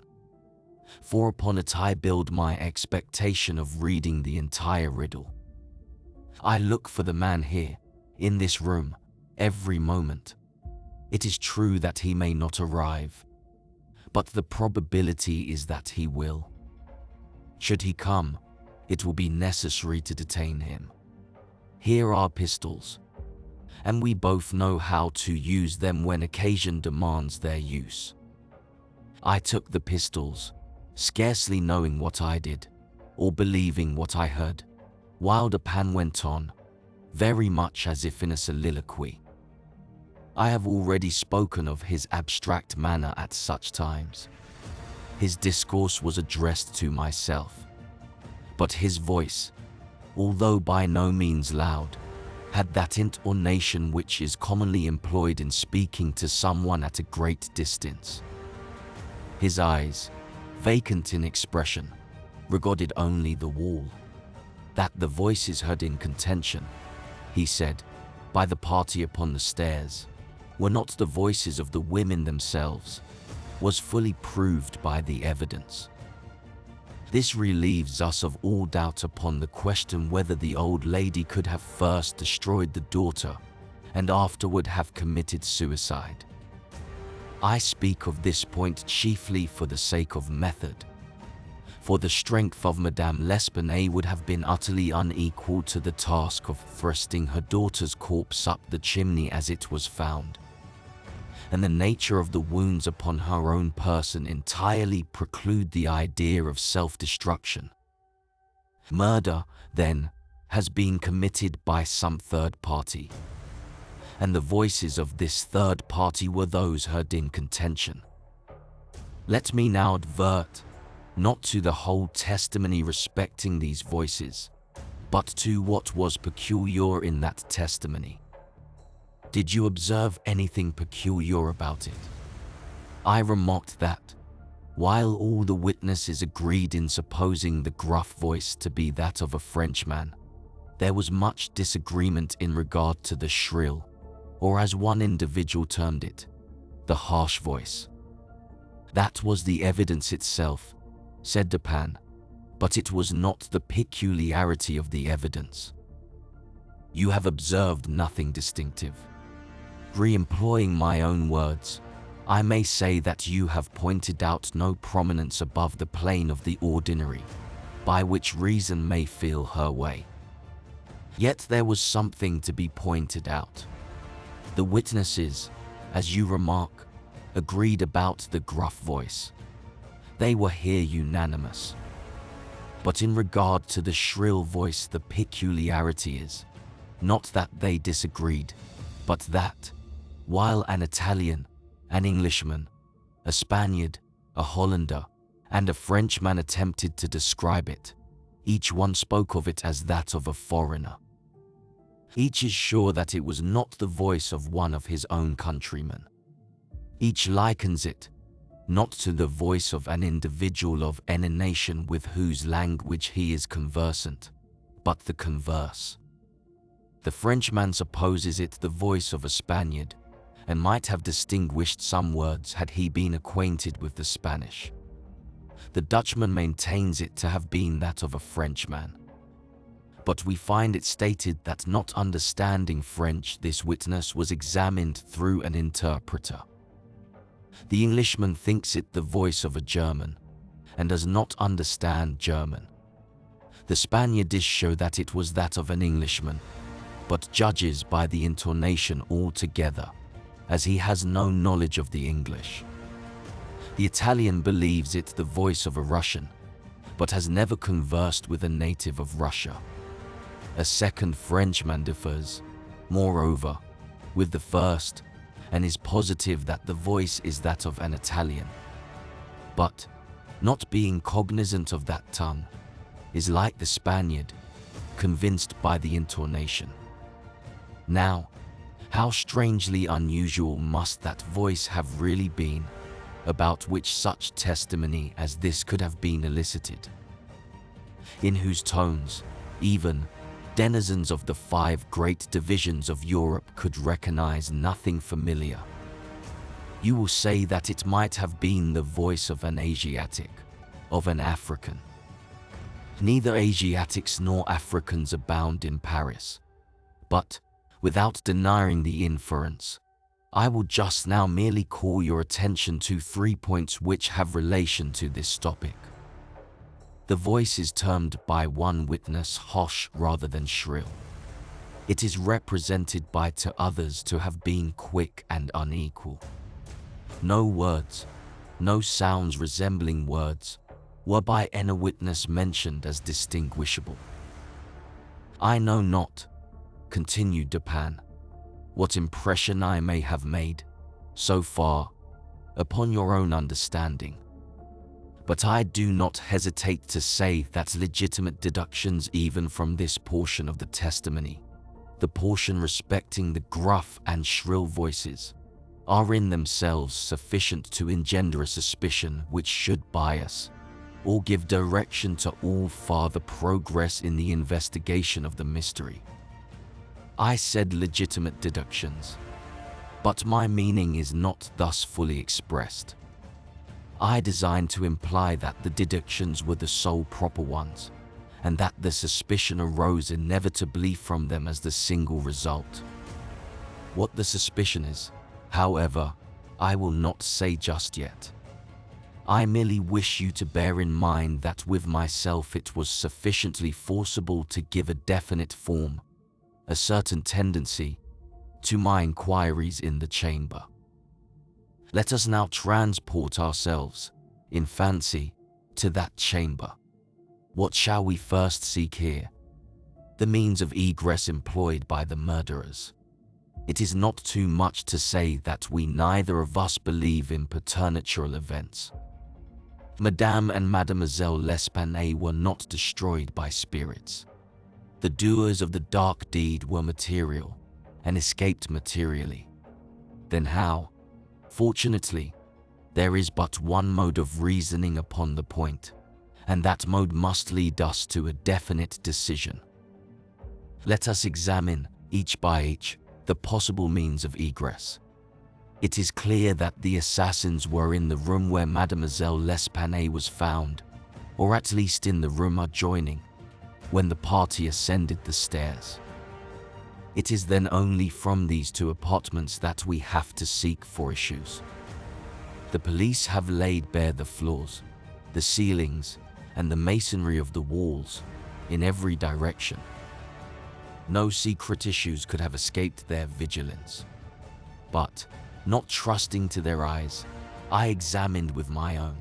for upon it I build my expectation of reading the entire riddle. I look for the man here, in this room, every moment. It is true that he may not arrive, but the probability is that he will. Should he come, it will be necessary to detain him. Here are pistols, and we both know how to use them when occasion demands their use." I took the pistols, scarcely knowing what I did, or believing what I heard, while Dupin went on, very much as if in a soliloquy. I have already spoken of his abstract manner at such times. His discourse was addressed to myself, but his voice, although by no means loud, had that intonation which is commonly employed in speaking to someone at a great distance. His eyes, vacant in expression, regarded only the wall. That the voices heard in contention, he said, by the party upon the stairs, were not the voices of the women themselves, was fully proved by the evidence. This relieves us of all doubt upon the question whether the old lady could have first destroyed the daughter and afterward have committed suicide. I speak of this point chiefly for the sake of method, for the strength of Madame L'Espanaye would have been utterly unequal to the task of thrusting her daughter's corpse up the chimney as it was found, and the nature of the wounds upon her own person entirely preclude the idea of self-destruction. Murder, then, has been committed by some third party, and the voices of this third party were those heard in contention. Let me now advert, not to the whole testimony respecting these voices, but to what was peculiar in that testimony. Did you observe anything peculiar about it? I remarked that, while all the witnesses agreed in supposing the gruff voice to be that of a Frenchman, there was much disagreement in regard to the shrill, or as one individual termed it, the harsh voice. That was the evidence itself, said Dupin, but it was not the peculiarity of the evidence. You have observed nothing distinctive. Re-employing my own words, I may say that you have pointed out no prominence above the plane of the ordinary, by which reason may feel her way. Yet there was something to be pointed out. The witnesses, as you remark, agreed about the gruff voice. They were here unanimous. But in regard to the shrill voice, the peculiarity is, not that they disagreed, but that, while an Italian, an Englishman, a Spaniard, a Hollander, and a Frenchman attempted to describe it, each one spoke of it as that of a foreigner. Each is sure that it was not the voice of one of his own countrymen. Each likens it, not to the voice of an individual of any nation with whose language he is conversant, but the converse. The Frenchman supposes it the voice of a Spaniard, and might have distinguished some words had he been acquainted with the Spanish. The Dutchman maintains it to have been that of a Frenchman. But we find it stated that, not understanding French, this witness was examined through an interpreter. The Englishman thinks it the voice of a German, and does not understand German. The Spaniardists show that it was that of an Englishman, but judges by the intonation altogether, as he has no knowledge of the English. The Italian believes it the voice of a Russian, but has never conversed with a native of Russia. A second Frenchman differs, moreover, with the first, and is positive that the voice is that of an Italian. But, not being cognizant of that tongue, is like the Spaniard, convinced by the intonation. Now, how strangely unusual must that voice have really been, about which such testimony as this could have been elicited, in whose tones, even denizens of the 5 great divisions of Europe could recognize nothing familiar. You will say that it might have been the voice of an Asiatic, of an African. Neither Asiatics nor Africans abound in Paris, but, without denying the inference, I will just now merely call your attention to 3 points which have relation to this topic. The voice is termed by one witness harsh rather than shrill. It is represented by to others to have been quick and unequal. No words, no sounds resembling words, were by any witness mentioned as distinguishable. I know not, continued Dupin, what impression I may have made, so far, upon your own understanding. But I do not hesitate to say that legitimate deductions even from this portion of the testimony, the portion respecting the gruff and shrill voices, are in themselves sufficient to engender a suspicion which should bias, or give direction to all farther progress in the investigation of the mystery. I said legitimate deductions, but my meaning is not thus fully expressed. I designed to imply that the deductions were the sole proper ones, and that the suspicion arose inevitably from them as the single result. What the suspicion is, however, I will not say just yet. I merely wish you to bear in mind that with myself it was sufficiently forcible to give a definite form, a certain tendency, to my inquiries in the chamber. Let us now transport ourselves, in fancy, to that chamber. What shall we first seek here? The means of egress employed by the murderers. It is not too much to say that we neither of us believe in preternatural events. Madame and Mademoiselle L'Espanaye were not destroyed by spirits. The doers of the dark deed were material, and escaped materially. Then how? Fortunately, there is but one mode of reasoning upon the point, and that mode must lead us to a definite decision. Let us examine, each by each, the possible means of egress. It is clear that the assassins were in the room where Mademoiselle L'Espanaye was found, or at least in the room adjoining, when the party ascended the stairs. It is then only from these 2 apartments that we have to seek for issues. The police have laid bare the floors, the ceilings, and the masonry of the walls, in every direction. No secret issues could have escaped their vigilance. But, not trusting to their eyes, I examined with my own.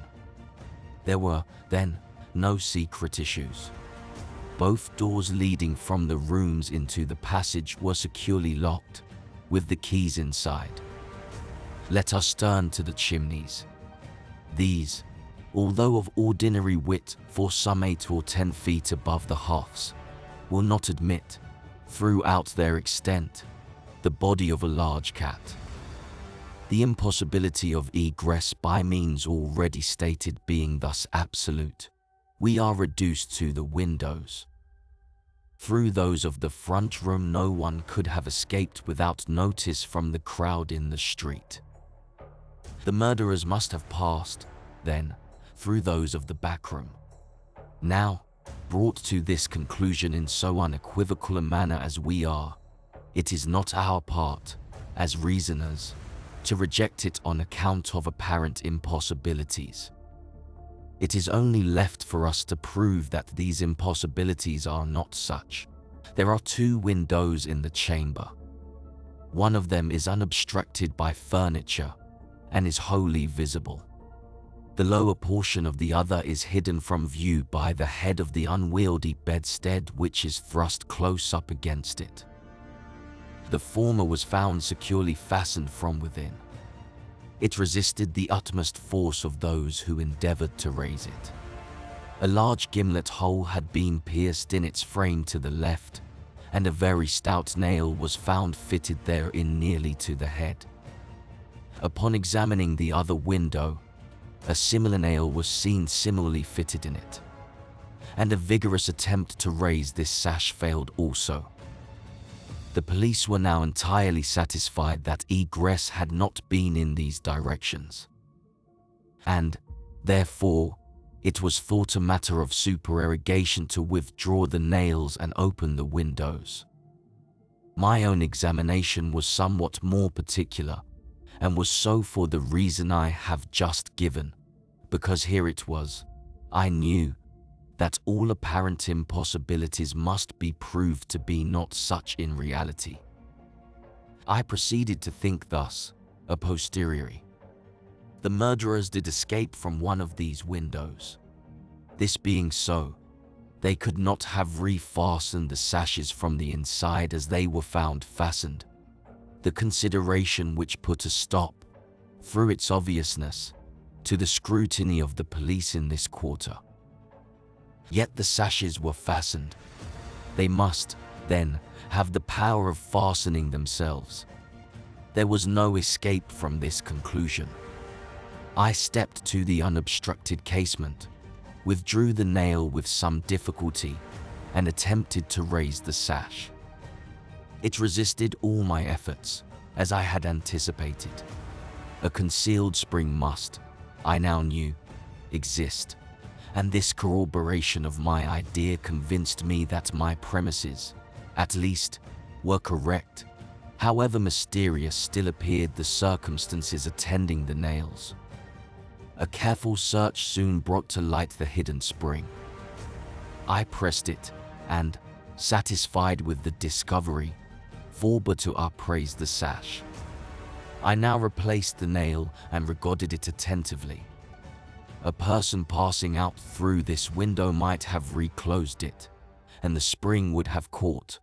There were, then, no secret issues. Both doors leading from the rooms into the passage were securely locked, with the keys inside. Let us turn to the chimneys. These, although of ordinary width for some 8 or 10 feet above the hearths, will not admit, throughout their extent, the body of a large cat. The impossibility of egress by means already stated being thus absolute, we are reduced to the windows. Through those of the front room no one could have escaped without notice from the crowd in the street. The murderers must have passed, then, through those of the back room. Now, brought to this conclusion in so unequivocal a manner as we are, it is not our part, as reasoners, to reject it on account of apparent impossibilities. It is only left for us to prove that these impossibilities are not such. There are 2 windows in the chamber. One of them is unobstructed by furniture and is wholly visible. The lower portion of the other is hidden from view by the head of the unwieldy bedstead which is thrust close up against it. The former was found securely fastened from within. It resisted the utmost force of those who endeavored to raise it. A large gimlet hole had been pierced in its frame to the left, and a very stout nail was found fitted therein nearly to the head. Upon examining the other window, a similar nail was seen similarly fitted in it, and a vigorous attempt to raise this sash failed also. The police were now entirely satisfied that egress had not been in these directions, and, therefore, it was thought a matter of supererogation to withdraw the nails and open the windows. My own examination was somewhat more particular, and was so for the reason I have just given, because here it was, I knew, that all apparent impossibilities must be proved to be not such in reality. I proceeded to think thus, a posteriori. The murderers did escape from one of these windows. This being so, they could not have refastened the sashes from the inside as they were found fastened, the consideration which put a stop, through its obviousness, to the scrutiny of the police in this quarter. Yet the sashes were fastened. They must, then, have the power of fastening themselves. There was no escape from this conclusion. I stepped to the unobstructed casement, withdrew the nail with some difficulty, and attempted to raise the sash. It resisted all my efforts, as I had anticipated. A concealed spring must, I now knew, exist, and this corroboration of my idea convinced me that my premises, at least, were correct. However mysterious still appeared the circumstances attending the nails. A careful search soon brought to light the hidden spring. I pressed it, and, satisfied with the discovery, forbore to upraise the sash. I now replaced the nail and regarded it attentively. A person passing out through this window might have reclosed it, and the spring would have caught,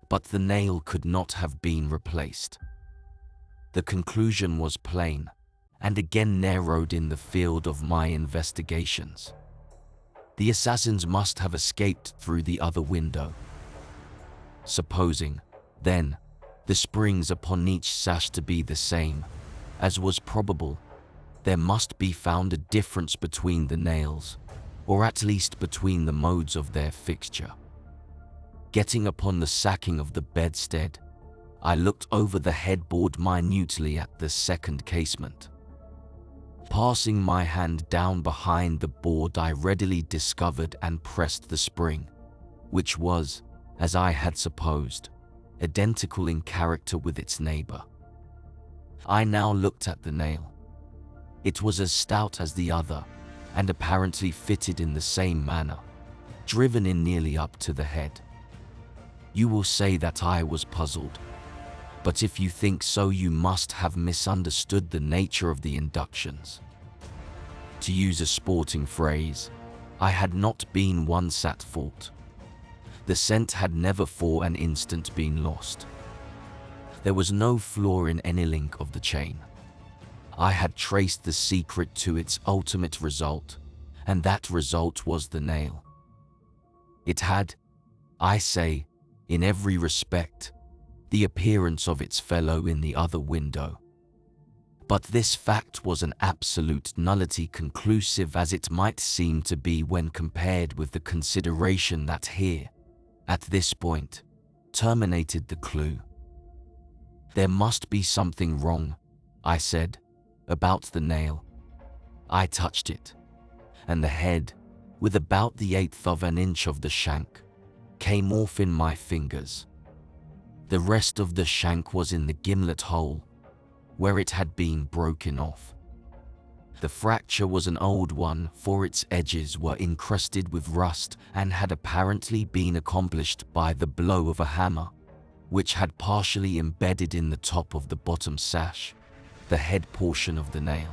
but the nail could not have been replaced. The conclusion was plain, and again narrowed in the field of my investigations. The assassins must have escaped through the other window. Supposing, then, the springs upon each sash to be the same, as was probable, there must be found a difference between the nails, or at least between the modes of their fixture. Getting upon the sacking of the bedstead, I looked over the headboard minutely at the second casement. Passing my hand down behind the board, I readily discovered and pressed the spring, which was, as I had supposed, identical in character with its neighbor. I now looked at the nail. It was as stout as the other, and apparently fitted in the same manner, driven in nearly up to the head. You will say that I was puzzled, but if you think so, you must have misunderstood the nature of the inductions. To use a sporting phrase, I had not been once at fault. The scent had never for an instant been lost. There was no flaw in any link of the chain. I had traced the secret to its ultimate result, and that result was the nail. It had, I say, in every respect, the appearance of its fellow in the other window. But this fact was an absolute nullity, conclusive as it might seem to be when compared with the consideration that here, at this point, terminated the clue. There must be something wrong, I said, about the nail. I touched it, and the head, with about the 1/8 of an inch of the shank, came off in my fingers. The rest of the shank was in the gimlet hole, where it had been broken off. The fracture was an old one, for its edges were encrusted with rust and had apparently been accomplished by the blow of a hammer, which had partially embedded in the top of the bottom sash, the head portion of the nail.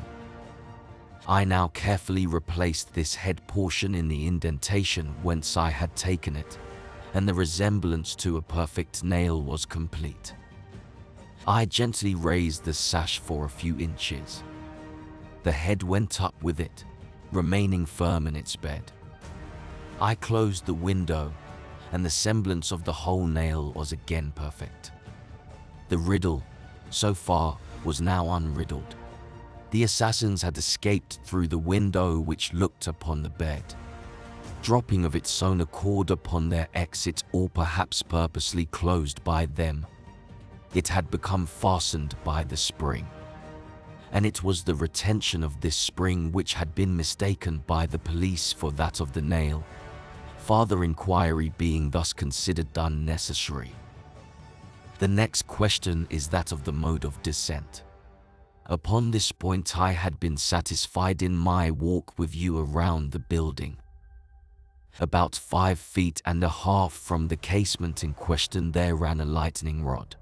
I now carefully replaced this head portion in the indentation whence I had taken it, and the resemblance to a perfect nail was complete. I gently raised the sash for a few inches, The head went up with it, remaining firm in its bed. I closed the window, and the semblance of the whole nail was again perfect. The riddle, so far, was now unriddled. The assassins had escaped through the window which looked upon the bed, dropping of its own accord upon their exit, or perhaps purposely closed by them. It had become fastened by the spring, and it was the retention of this spring which had been mistaken by the police for that of the nail, further inquiry being thus considered unnecessary. The next question is that of the mode of descent. Upon this point I had been satisfied in my walk with you around the building. About 5.5 feet from the casement in question there ran a lightning rod.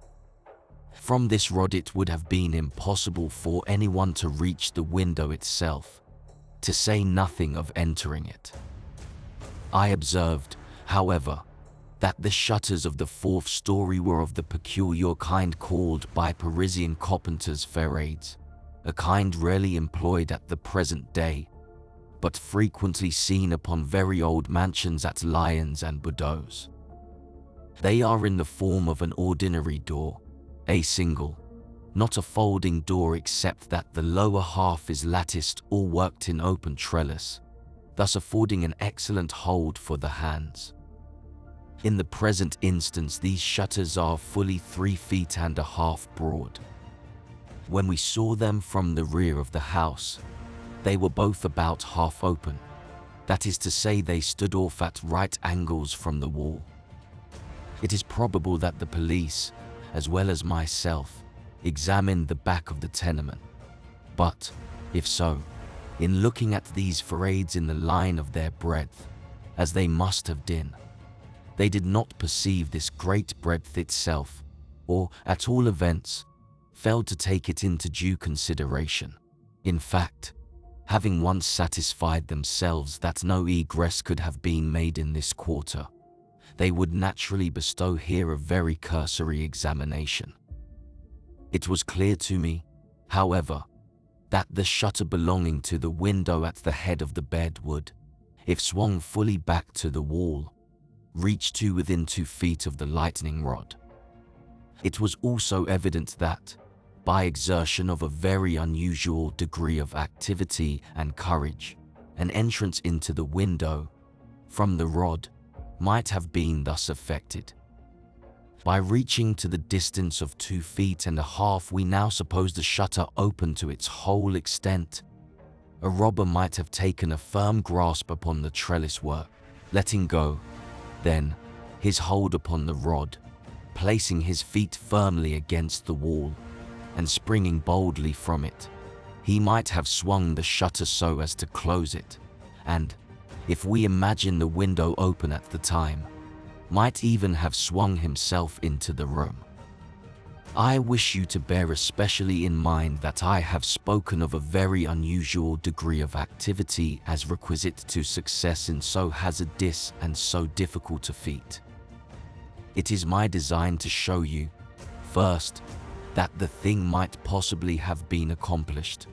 From this rod it would have been impossible for anyone to reach the window itself, to say nothing of entering it. I observed, however, that the shutters of the 4th story were of the peculiar kind called by Parisian carpenters ferrades, a kind rarely employed at the present day, but frequently seen upon very old mansions at Lyons and Bordeaux. They are in the form of an ordinary door, a single, not a folding door, except that the lower half is latticed or worked in open trellis, thus affording an excellent hold for the hands. In the present instance these shutters are fully 3.5 feet broad. When we saw them from the rear of the house, they were both about half open, that is to say they stood off at right angles from the wall. It is probable that the police, as well as myself, examined the back of the tenement, but, if so, in looking at these ferrades in the line of their breadth, as they must have done, they did not perceive this great breadth itself, or, at all events, failed to take it into due consideration. In fact, having once satisfied themselves that no egress could have been made in this quarter, they would naturally bestow here a very cursory examination. It was clear to me, however, that the shutter belonging to the window at the head of the bed would, if swung fully back to the wall, reach to within 2 feet of the lightning rod. It was also evident that, by exertion of a very unusual degree of activity and courage, an entrance into the window, from the rod, might have been thus effected. By reaching to the distance of 2.5 feet, we now suppose the shutter open to its whole extent. A robber might have taken a firm grasp upon the trellis work, letting go, then, his hold upon the rod, placing his feet firmly against the wall, and springing boldly from it. He might have swung the shutter so as to close it, and, if we imagine the window open at the time, might even have swung himself into the room. I wish you to bear especially in mind that I have spoken of a very unusual degree of activity as requisite to success in so hazardous and so difficult a feat. It is my design to show you, first, that the thing might possibly have been accomplished,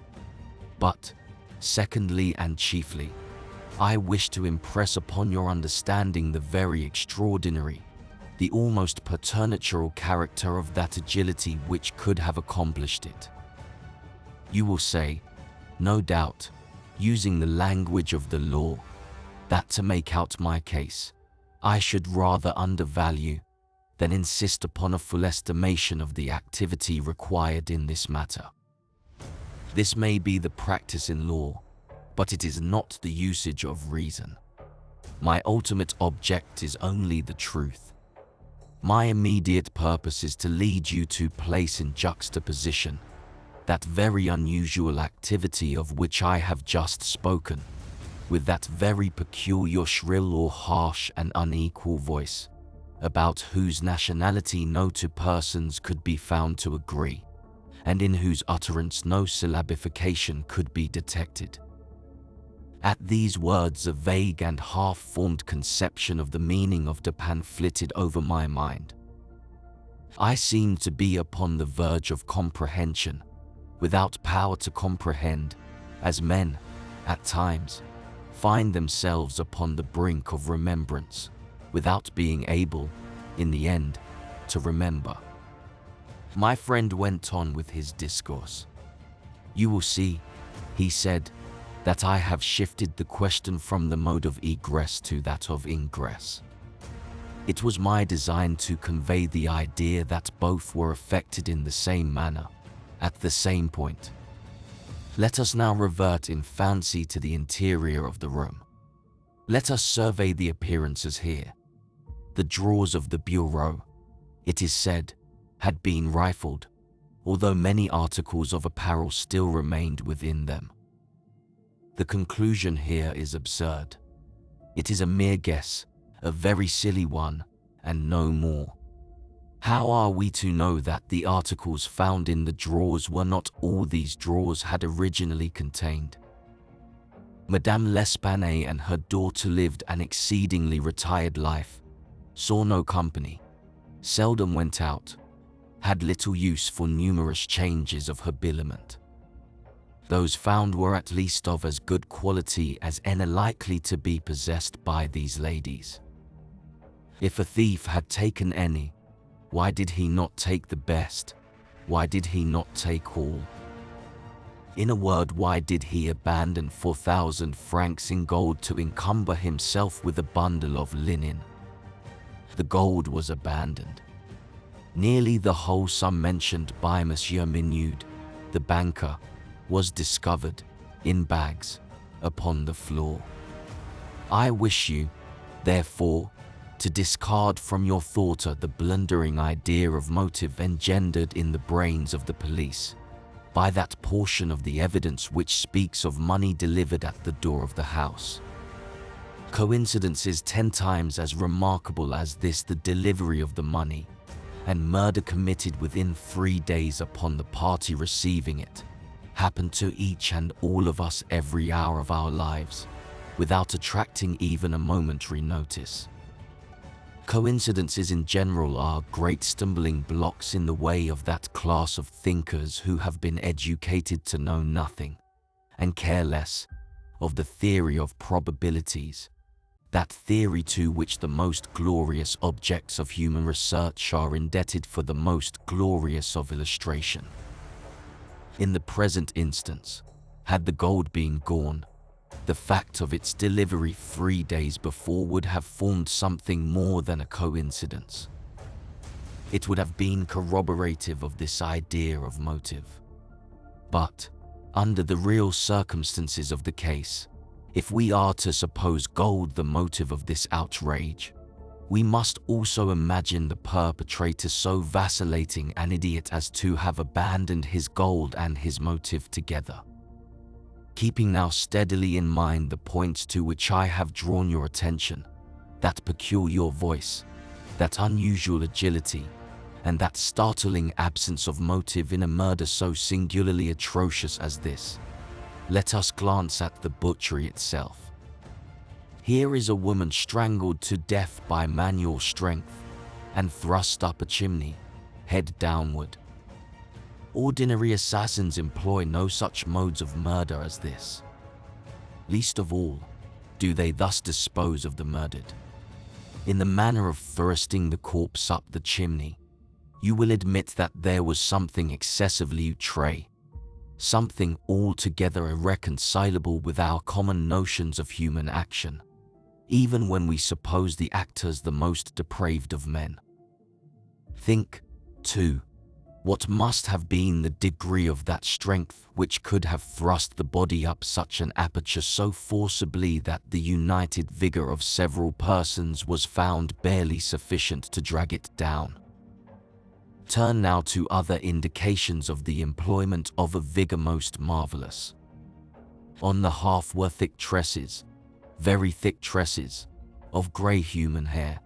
but, secondly and chiefly, I wish to impress upon your understanding the very extraordinary, the almost preternatural character of that agility which could have accomplished it. You will say, no doubt, using the language of the law, that to make out my case, I should rather undervalue than insist upon a full estimation of the activity required in this matter. This may be the practice in law, but it is not the usage of reason. My ultimate object is only the truth. My immediate purpose is to lead you to place in juxtaposition that very unusual activity of which I have just spoken, with that very peculiar shrill or harsh and unequal voice, about whose nationality no two persons could be found to agree, and in whose utterance no syllabification could be detected. At these words a vague and half-formed conception of the meaning of Dupin flitted over my mind. I seemed to be upon the verge of comprehension, without power to comprehend, as men, at times, find themselves upon the brink of remembrance, without being able, in the end, to remember. My friend went on with his discourse. You will see, he said, that I have shifted the question from the mode of egress to that of ingress. It was my design to convey the idea that both were affected in the same manner, at the same point. Let us now revert in fancy to the interior of the room. Let us survey the appearances here. The drawers of the bureau, it is said, had been rifled, although many articles of apparel still remained within them. The conclusion here is absurd. It is a mere guess, a very silly one, and no more. How are we to know that the articles found in the drawers were not all these drawers had originally contained? Madame L'Espanaye and her daughter lived an exceedingly retired life, saw no company, seldom went out, had little use for numerous changes of habiliment. Those found were at least of as good quality as any likely to be possessed by these ladies. If a thief had taken any, why did he not take the best? Why did he not take all? In a word, why did he abandon 4,000 francs in gold to encumber himself with a bundle of linen? The gold was abandoned. Nearly the whole sum mentioned by Monsieur Minude, the banker, was discovered, in bags, upon the floor. I wish you, therefore, to discard from your thought the blundering idea of motive engendered in the brains of the police by that portion of the evidence which speaks of money delivered at the door of the house. Coincidences 10 times as remarkable as this, the delivery of the money, and murder committed within 3 days upon the party receiving it, happened to each and all of us every hour of our lives, without attracting even a momentary notice. Coincidences in general are great stumbling blocks in the way of that class of thinkers who have been educated to know nothing, and care less, of the theory of probabilities, that theory to which the most glorious objects of human research are indebted for the most glorious of illustration. In the present instance, had the gold been gone, the fact of its delivery 3 days before would have formed something more than a coincidence. It would have been corroborative of this idea of motive. But, under the real circumstances of the case, if we are to suppose gold the motive of this outrage, we must also imagine the perpetrator so vacillating an idiot as to have abandoned his gold and his motive together. Keeping now steadily in mind the points to which I have drawn your attention, that peculiar voice, that unusual agility, and that startling absence of motive in a murder so singularly atrocious as this, let us glance at the butchery itself. Here is a woman strangled to death by manual strength and thrust up a chimney, head downward. Ordinary assassins employ no such modes of murder as this. Least of all, do they thus dispose of the murdered. In the manner of thrusting the corpse up the chimney, you will admit that there was something excessively outre, something altogether irreconcilable with our common notions of human action, even when we suppose the actors the most depraved of men. Think, too, what must have been the degree of that strength which could have thrust the body up such an aperture so forcibly that the united vigor of several persons was found barely sufficient to drag it down. Turn now to other indications of the employment of a vigor most marvelous. On the hearth were thick tresses, very thick tresses, of grey human hair.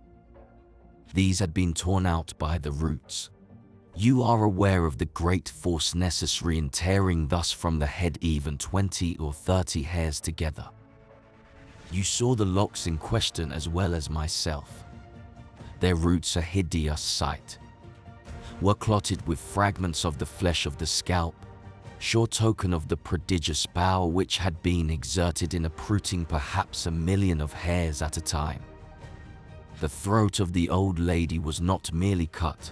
These had been torn out by the roots. You are aware of the great force necessary in tearing thus from the head even 20 or 30 hairs together. You saw the locks in question as well as myself. Their roots, a hideous sight, were clotted with fragments of the flesh of the scalp, sure token of the prodigious power which had been exerted in uprooting perhaps 1,000,000 of hairs at a time. The throat of the old lady was not merely cut,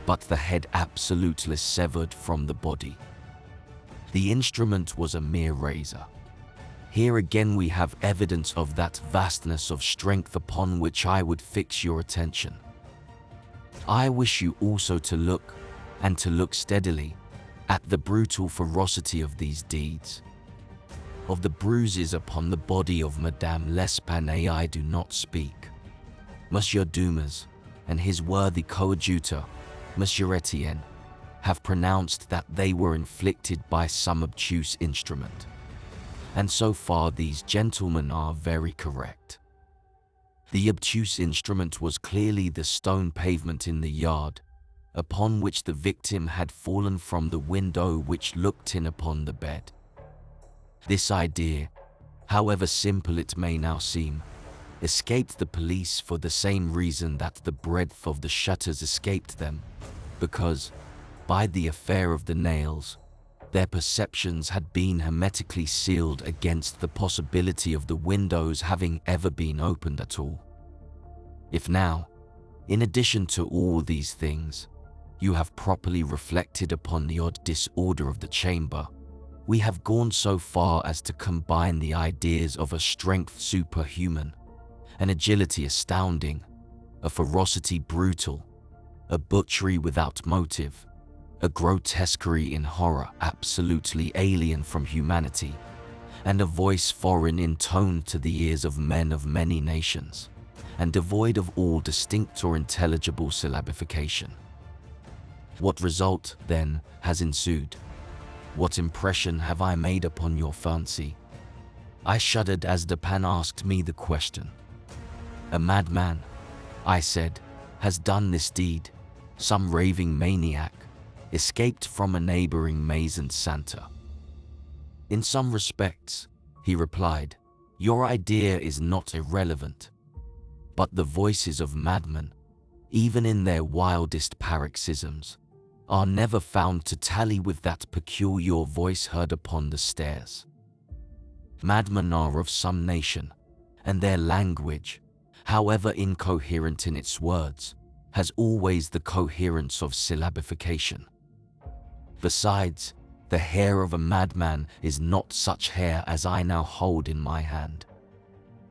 but the head absolutely severed from the body. The instrument was a mere razor. Here again we have evidence of that vastness of strength upon which I would fix your attention. I wish you also to look, and to look steadily, at the brutal ferocity of these deeds. Of the bruises upon the body of Madame L'Espanaye I do not speak. Monsieur Dumas and his worthy coadjutor, Monsieur Etienne, have pronounced that they were inflicted by some obtuse instrument. And so far these gentlemen are very correct. The obtuse instrument was clearly the stone pavement in the yard, upon which the victim had fallen from the window which looked in upon the bed. This idea, however simple it may now seem, escaped the police for the same reason that the breadth of the shutters escaped them, because, by the affair of the nails, their perceptions had been hermetically sealed against the possibility of the windows having ever been opened at all. If now, in addition to all these things, you have properly reflected upon the odd disorder of the chamber, we have gone so far as to combine the ideas of a strength superhuman, an agility astounding, a ferocity brutal, a butchery without motive, a grotesquerie in horror absolutely alien from humanity, and a voice foreign in tone to the ears of men of many nations, and devoid of all distinct or intelligible syllabification. What result, then, has ensued? What impression have I made upon your fancy? I shuddered as Dupin asked me the question. A madman, I said, has done this deed, some raving maniac, escaped from a neighboring Maison Santa. In some respects, he replied, your idea is not irrelevant. But the voices of madmen, even in their wildest paroxysms, are never found to tally with that peculiar voice heard upon the stairs. Madmen are of some nation, and their language, however incoherent in its words, has always the coherence of syllabification. Besides, the hair of a madman is not such hair as I now hold in my hand.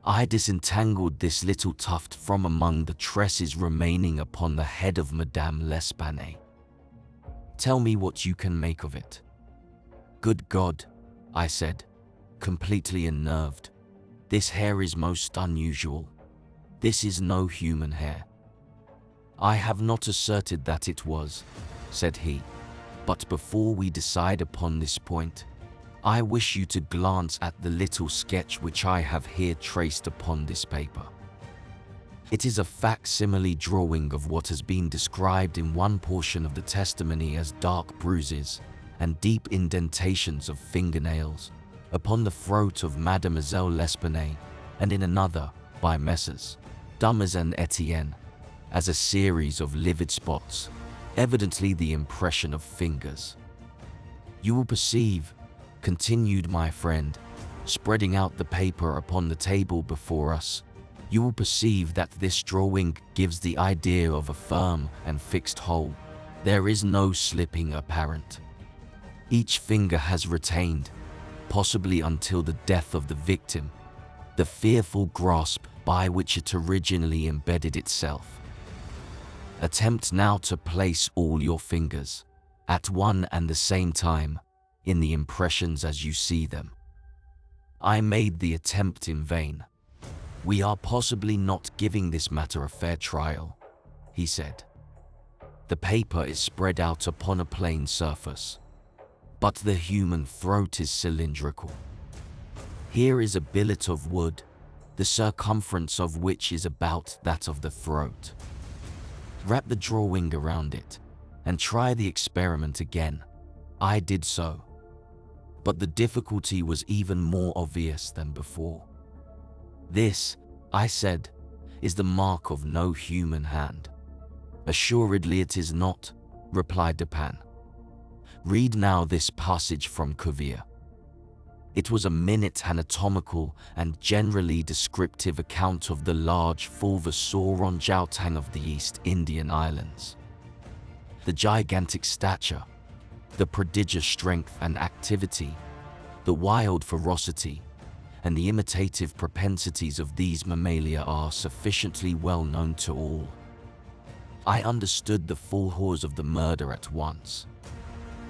I disentangled this little tuft from among the tresses remaining upon the head of Madame L'Espanaye. Tell me what you can make of it. Good God, I said, completely unnerved. This hair is most unusual. This is no human hair. I have not asserted that it was, said he. But before we decide upon this point, I wish you to glance at the little sketch which I have here traced upon this paper. It is a facsimile drawing of what has been described in one portion of the testimony as dark bruises and deep indentations of fingernails upon the throat of Mademoiselle L'Espanaye, and in another, by Messrs. Dumas and Etienne, as a series of livid spots, evidently the impression of fingers. You will perceive, continued my friend, spreading out the paper upon the table before us, you will perceive that this drawing gives the idea of a firm and fixed hold. There is no slipping apparent. Each finger has retained, possibly until the death of the victim, the fearful grasp by which it originally embedded itself. Attempt now to place all your fingers, at one and the same time, in the impressions as you see them. I made the attempt in vain. We are possibly not giving this matter a fair trial, he said. The paper is spread out upon a plain surface, but the human throat is cylindrical. Here is a billet of wood, the circumference of which is about that of the throat. Wrap the drawing around it, and try the experiment again. I did so. But the difficulty was even more obvious than before. This, I said, is the mark of no human hand. Assuredly it is not, replied Dupin. Read now this passage from Cuvier. It was a minute anatomical and generally descriptive account of the large fulva saw on Jiaotang of the East Indian Islands. The gigantic stature, the prodigious strength and activity, the wild ferocity, and the imitative propensities of these mammalia are sufficiently well known to all. I understood the full horrors of the murder at once.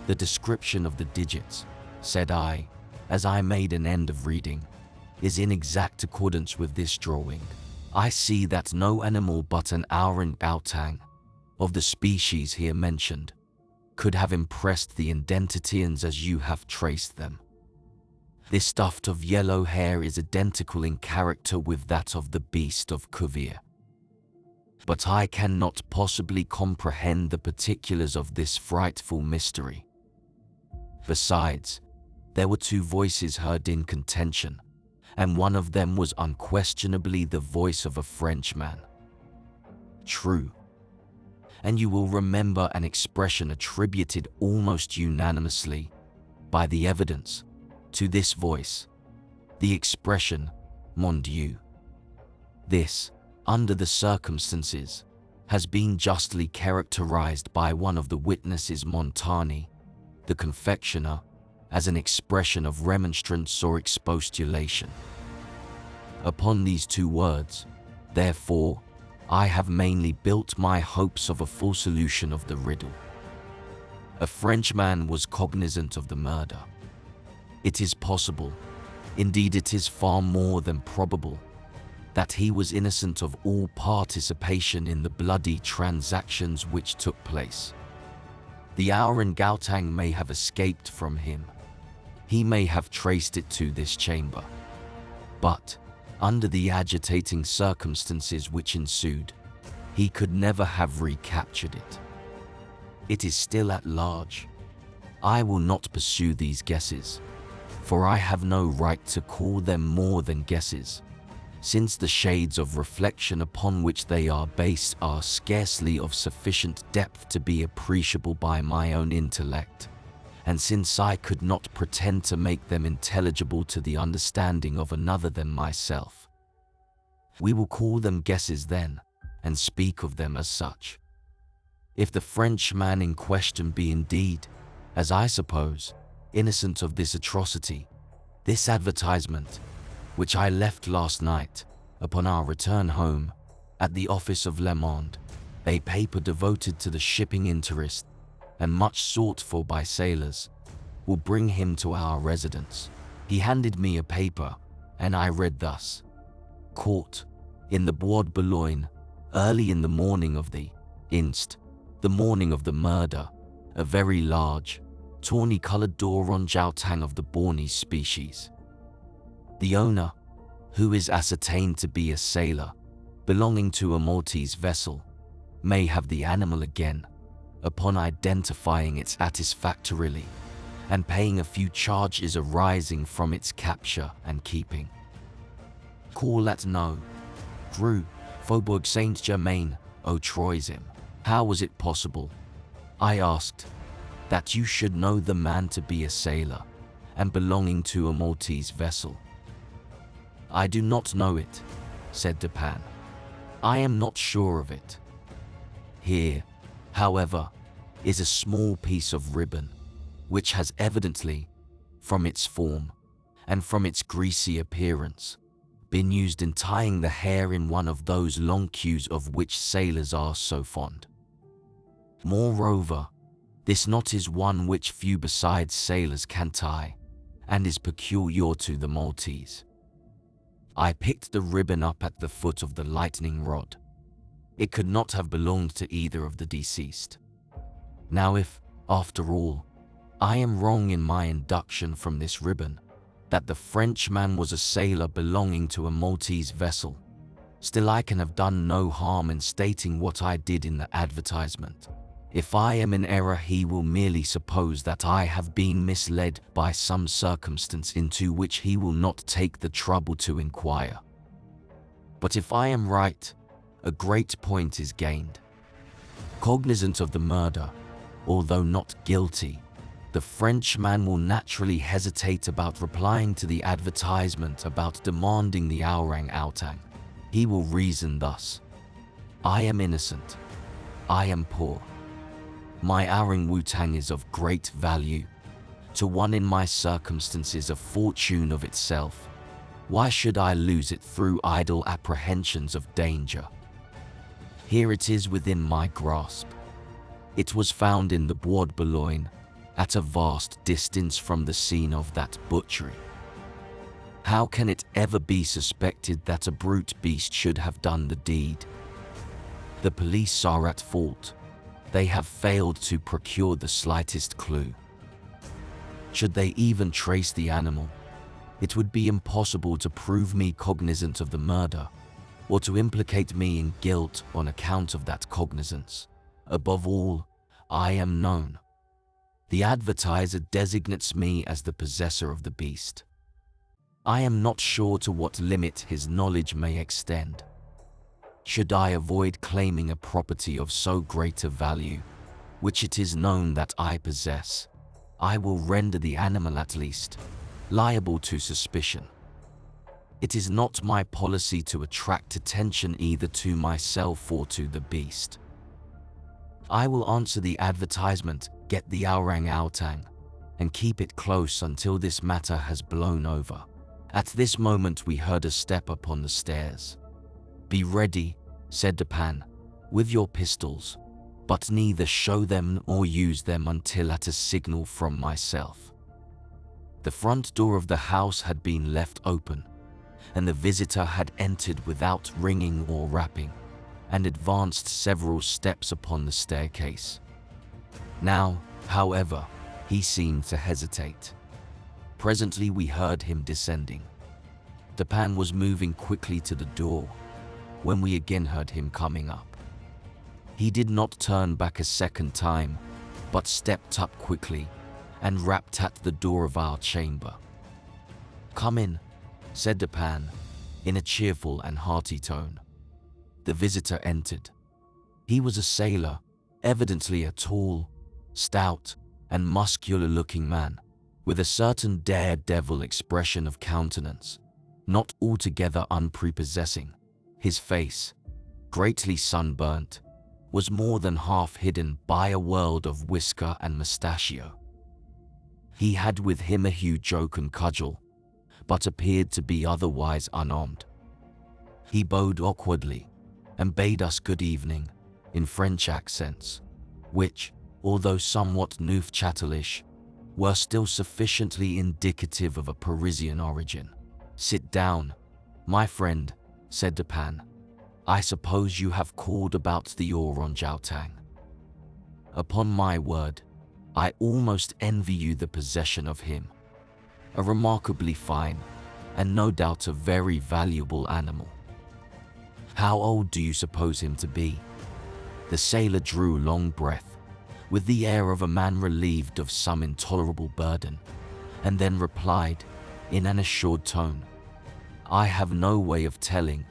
The description of the digits, said I, as I made an end of reading, is in exact accordance with this drawing. I see that no animal but an orangutan, of the species here mentioned, could have impressed the identities as you have traced them. This tuft of yellow hair is identical in character with that of the beast of Cuvier. But I cannot possibly comprehend the particulars of this frightful mystery. Besides, there were two voices heard in contention, and one of them was unquestionably the voice of a Frenchman. True. And you will remember an expression attributed almost unanimously, by the evidence, to this voice, the expression, mon Dieu. This, under the circumstances, has been justly characterized by one of the witnesses, Montani, the confectioner, as an expression of remonstrance or expostulation. Upon these two words, therefore, I have mainly built my hopes of a full solution of the riddle. A Frenchman was cognizant of the murder. It is possible, indeed it is far more than probable, that he was innocent of all participation in the bloody transactions which took place. The orangutan may have escaped from him. He may have traced it to this chamber. But, under the agitating circumstances which ensued, he could never have recaptured it. It is still at large. I will not pursue these guesses, for I have no right to call them more than guesses, since the shades of reflection upon which they are based are scarcely of sufficient depth to be appreciable by my own intellect, and since I could not pretend to make them intelligible to the understanding of another than myself. We will call them guesses then, and speak of them as such. If the Frenchman in question be indeed, as I suppose, innocent of this atrocity, this advertisement, which I left last night, upon our return home, at the office of Le Monde, a paper devoted to the shipping interest, and much sought for by sailors, will bring him to our residence. He handed me a paper, and I read thus: Caught, in the Bois de Boulogne, early in the morning of the morning of the murder, a very large, tawny-colored orangutan of the Bornese species. The owner, who is ascertained to be a sailor, belonging to a Maltese vessel, may have the animal again, upon identifying it satisfactorily, and paying a few charges arising from its capture and keeping. Call at No. Rue, Faubourg Saint-Germain, Troyes. How was it possible, I asked, that you should know the man to be a sailor, and belonging to a Maltese vessel? I do not know it, said Dupin. I am not sure of it. Here, however, is a small piece of ribbon, which has evidently, from its form, and from its greasy appearance, been used in tying the hair in one of those long queues of which sailors are so fond. Moreover, this knot is one which few besides sailors can tie, and is peculiar to the Maltese. I picked the ribbon up at the foot of the lightning rod. It could not have belonged to either of the deceased. Now if, after all, I am wrong in my induction from this ribbon, that the Frenchman was a sailor belonging to a Maltese vessel, still I can have done no harm in stating what I did in the advertisement. If I am in error, he will merely suppose that I have been misled by some circumstance into which he will not take the trouble to inquire. But if I am right, a great point is gained. Cognizant of the murder, although not guilty, The Frenchman will naturally hesitate about replying to the advertisement about demanding the orang-outang. He will reason thus: I am innocent. I am poor. My orang-outang is of great value. To one in my circumstances a fortune of itself. Why should I lose it through idle apprehensions of danger? Here it is within my grasp. It was found in the Bois de Boulogne, at a vast distance from the scene of that butchery. How can it ever be suspected that a brute beast should have done the deed? The police are at fault. They have failed to procure the slightest clue. Should they even trace the animal, it would be impossible to prove me cognizant of the murder, or to implicate me in guilt on account of that cognizance. Above all, I am known. The advertiser designates me as the possessor of the beast. I am not sure to what limit his knowledge may extend. Should I avoid claiming a property of so great a value, which it is known that I possess, I will render the animal at least liable to suspicion. It is not my policy to attract attention either to myself or to the beast. I will answer the advertisement, get the orang-outang, and keep it close until this matter has blown over. At this moment we heard a step upon the stairs. Be ready, said Dupin, with your pistols, but neither show them nor use them until at a signal from myself. The front door of the house had been left open, and the visitor had entered without ringing or rapping, and advanced several steps upon the staircase. Now, however, he seemed to hesitate. Presently we heard him descending. Dupin was moving quickly to the door, when we again heard him coming up. He did not turn back a second time, but stepped up quickly, and rapped at the door of our chamber. Come in, said Dupin, in a cheerful and hearty tone. The visitor entered. He was a sailor, evidently a tall, stout, and muscular-looking man, with a certain daredevil expression of countenance, not altogether unprepossessing. His face, greatly sunburnt, was more than half hidden by a world of whisker and mustachio. He had with him a huge oaken cudgel, but appeared to be otherwise unarmed. He bowed awkwardly, and bade us good evening, in French accents, which, although somewhat Neufchatelish, were still sufficiently indicative of a Parisian origin. Sit down, my friend, said Dupin. I suppose you have called about the orang-outang. Upon my word, I almost envy you the possession of him. A remarkably fine, and no doubt a very valuable animal. How old do you suppose him to be? The sailor drew a long breath, with the air of a man relieved of some intolerable burden, and then replied, in an assured tone, I have no way of telling,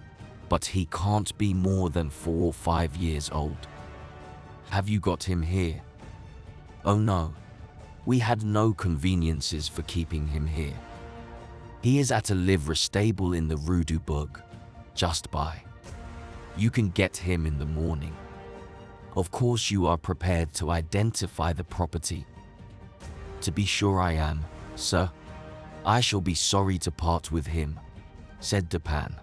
but he can't be more than 4 or 5 years old. Have you got him here? Oh no, we had no conveniences for keeping him here. He is at a livery stable in the Rue Morgue, just by. You can get him in the morning. Of course you are prepared to identify the property. To be sure I am, sir. I shall be sorry to part with him, said Dupin.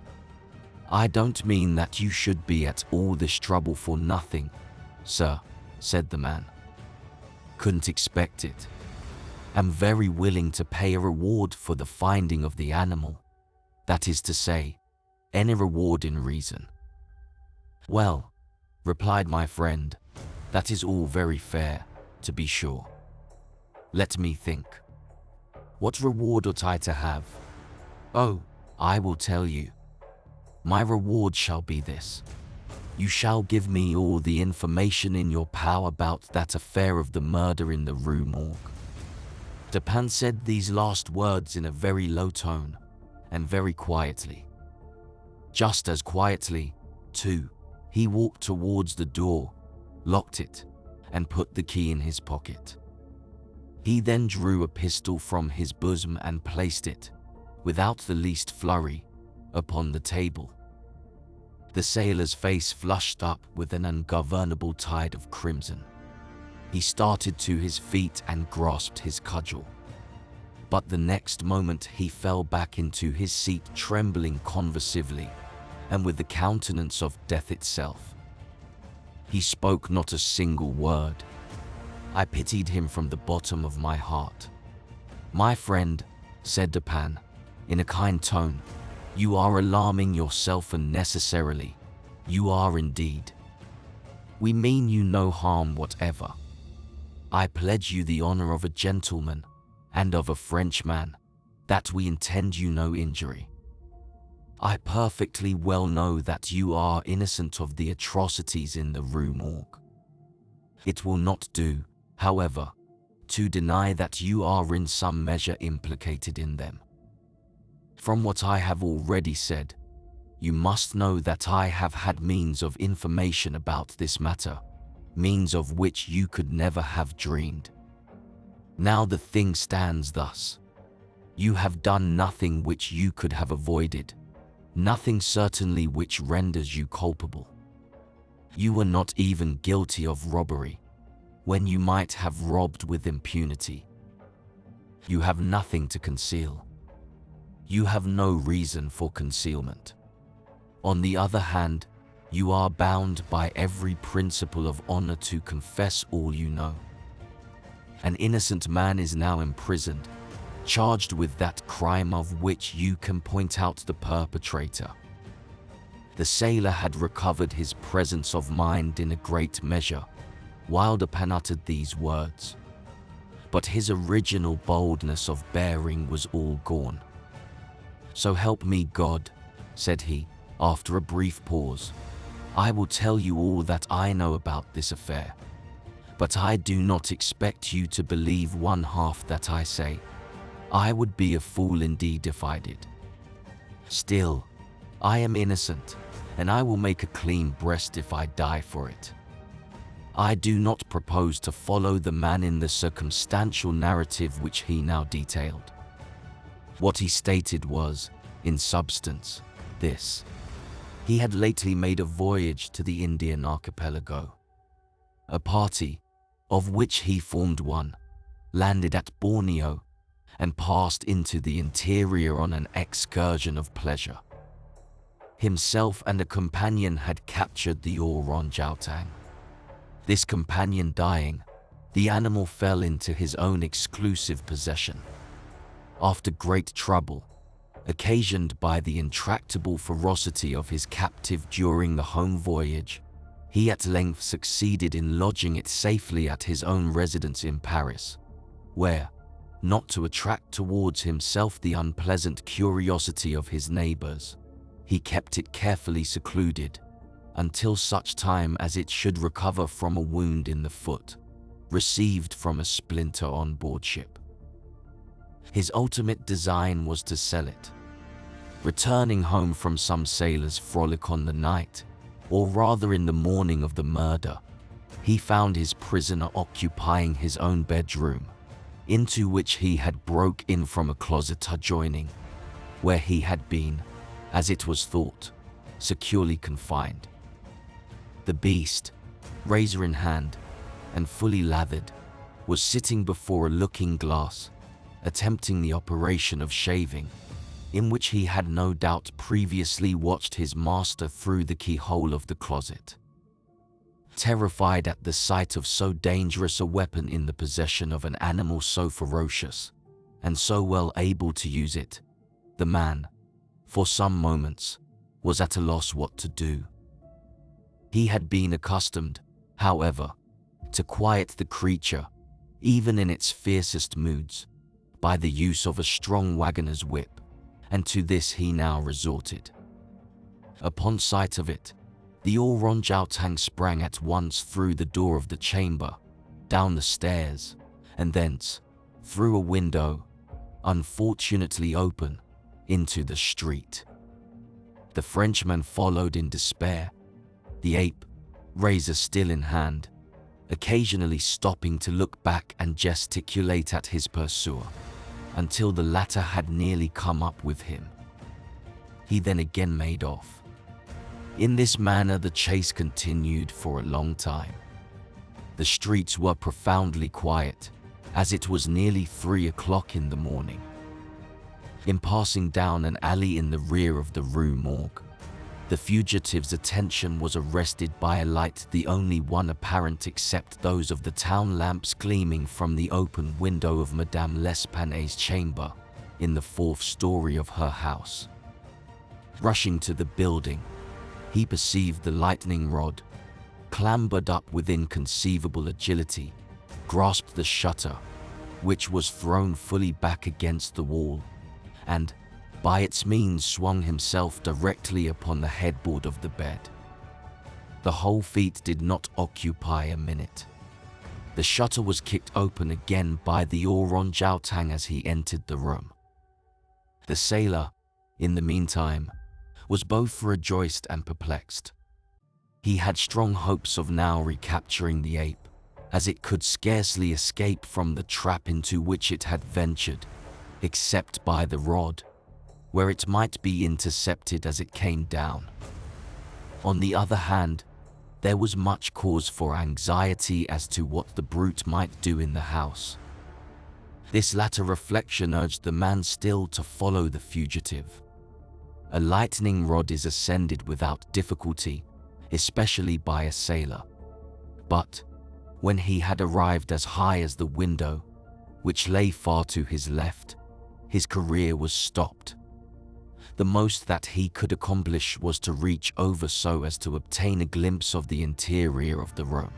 I don't mean that you should be at all this trouble for nothing, sir, said the man. Couldn't expect it. Am very willing to pay a reward for the finding of the animal. That is to say, any reward in reason. Well, replied my friend, that is all very fair, to be sure. Let me think. What reward ought I to have? Oh, I will tell you. My reward shall be this. You shall give me all the information in your power about that affair of the murder in the Rue Morgue. Dupin said these last words in a very low tone, and very quietly. Just as quietly, too, he walked towards the door, locked it, and put the key in his pocket. He then drew a pistol from his bosom and placed it, without the least flurry, upon the table. The sailor's face flushed up with an ungovernable tide of crimson. He started to his feet and grasped his cudgel. But the next moment he fell back into his seat, trembling convulsively, and with the countenance of death itself. He spoke not a single word. I pitied him from the bottom of my heart. "My friend," said Dupin, in a kind tone, "you are alarming yourself unnecessarily. You are indeed. We mean you no harm whatever. I pledge you the honor of a gentleman and of a Frenchman that we intend you no injury. I perfectly well know that you are innocent of the atrocities in the Rue Morgue. It will not do, however, to deny that you are in some measure implicated in them. From what I have already said, you must know that I have had means of information about this matter, means of which you could never have dreamed. Now the thing stands thus. You have done nothing which you could have avoided, nothing certainly which renders you culpable. You were not even guilty of robbery, when you might have robbed with impunity. You have nothing to conceal. You have no reason for concealment. On the other hand, you are bound by every principle of honor to confess all you know. An innocent man is now imprisoned, charged with that crime of which you can point out the perpetrator." The sailor had recovered his presence of mind in a great measure while Dupin uttered these words, but his original boldness of bearing was all gone. "So help me God," said he, after a brief pause, "I will tell you all that I know about this affair, but I do not expect you to believe one half that I say. I would be a fool indeed if I did. Still, I am innocent, and I will make a clean breast if I die for it. I do not propose to follow the man in the circumstantial narrative which he now detailed. What he stated was, in substance, this. He had lately made a voyage to the Indian archipelago. A party, of which he formed one, landed at Borneo and passed into the interior on an excursion of pleasure. Himself and a companion had captured the orang-outang. This companion dying, the animal fell into his own exclusive possession. After great trouble, occasioned by the intractable ferocity of his captive during the home voyage, he at length succeeded in lodging it safely at his own residence in Paris, where, not to attract towards himself the unpleasant curiosity of his neighbors, he kept it carefully secluded until such time as it should recover from a wound in the foot, received from a splinter on board ship. His ultimate design was to sell it. Returning home from some sailor's frolic on the night, or rather in the morning of the murder, he found his prisoner occupying his own bedroom, into which he had broke in from a closet adjoining, where he had been, as it was thought, securely confined. The beast, razor in hand and fully lathered, was sitting before a looking-glass, attempting the operation of shaving, in which he had no doubt previously watched his master through the keyhole of the closet. Terrified at the sight of so dangerous a weapon in the possession of an animal so ferocious, and so well able to use it, the man, for some moments, was at a loss what to do. He had been accustomed, however, to quiet the creature, even in its fiercest moods, by the use of a strong wagoner's whip, and to this he now resorted. Upon sight of it, the orang-outang sprang at once through the door of the chamber, down the stairs, and thence, through a window, unfortunately open, into the street. The Frenchman followed in despair, the ape, razor still in hand, occasionally stopping to look back and gesticulate at his pursuer, until the latter had nearly come up with him. He then again made off. In this manner the chase continued for a long time. The streets were profoundly quiet, as it was nearly 3 o'clock in the morning. In passing down an alley in the rear of the Rue Morgue, the fugitive's attention was arrested by a light, the only one apparent except those of the town lamps gleaming from the open window of Madame L'Espanaye's chamber in the 4th story of her house. Rushing to the building, he perceived the lightning rod, clambered up with inconceivable agility, grasped the shutter, which was thrown fully back against the wall, and, by its means, swung himself directly upon the headboard of the bed. The whole feat did not occupy a minute. The shutter was kicked open again by the orang-outang as he entered the room. The sailor, in the meantime, was both rejoiced and perplexed. He had strong hopes of now recapturing the ape, as it could scarcely escape from the trap into which it had ventured, except by the rod, where it might be intercepted as it came down. On the other hand, there was much cause for anxiety as to what the brute might do in the house. This latter reflection urged the man still to follow the fugitive. A lightning rod is ascended without difficulty, especially by a sailor. But when he had arrived as high as the window, which lay far to his left, his career was stopped. The most that he could accomplish was to reach over so as to obtain a glimpse of the interior of the room.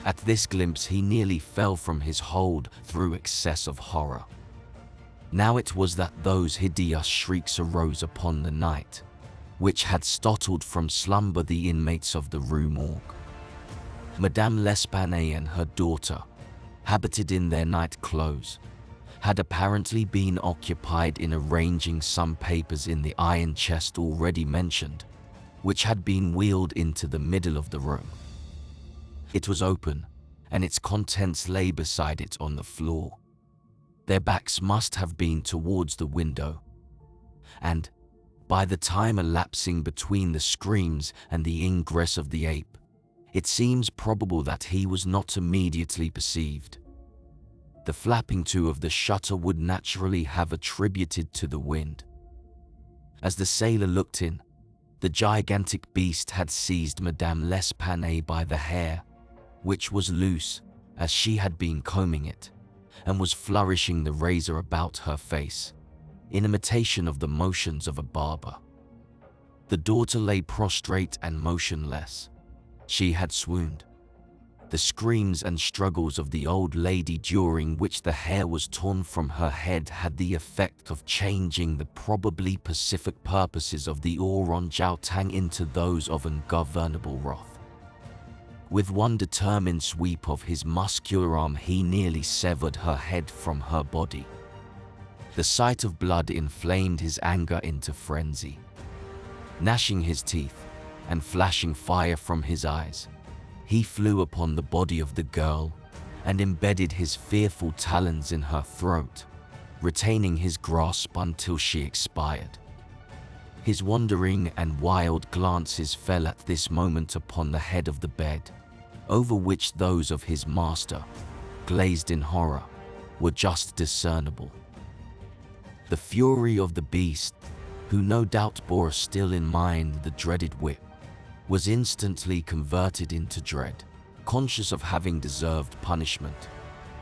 At this glimpse he nearly fell from his hold through excess of horror. Now it was that those hideous shrieks arose upon the night, which had startled from slumber the inmates of the Rue Morgue. Madame L'Espanaye and her daughter, habited in their night clothes, had apparently been occupied in arranging some papers in the iron chest already mentioned, which had been wheeled into the middle of the room. It was open, and its contents lay beside it on the floor. Their backs must have been towards the window, and, by the time elapsing between the screams and the ingress of the ape, it seems probable that he was not immediately perceived. The flapping to of the shutter would naturally have attributed to the wind. As the sailor looked in, the gigantic beast had seized Madame L'Espanaye by the hair, which was loose, as she had been combing it, and was flourishing the razor about her face, in imitation of the motions of a barber. The daughter lay prostrate and motionless. She had swooned. The screams and struggles of the old lady, during which the hair was torn from her head, had the effect of changing the probably pacific purposes of the orang-outang into those of ungovernable wrath. With one determined sweep of his muscular arm he nearly severed her head from her body. The sight of blood inflamed his anger into frenzy. Gnashing his teeth and flashing fire from his eyes, he flew upon the body of the girl and embedded his fearful talons in her throat, retaining his grasp until she expired. His wandering and wild glances fell at this moment upon the head of the bed, over which those of his master, glazed in horror, were just discernible. The fury of the beast, who no doubt bore still in mind the dreaded whip, was instantly converted into dread. Conscious of having deserved punishment,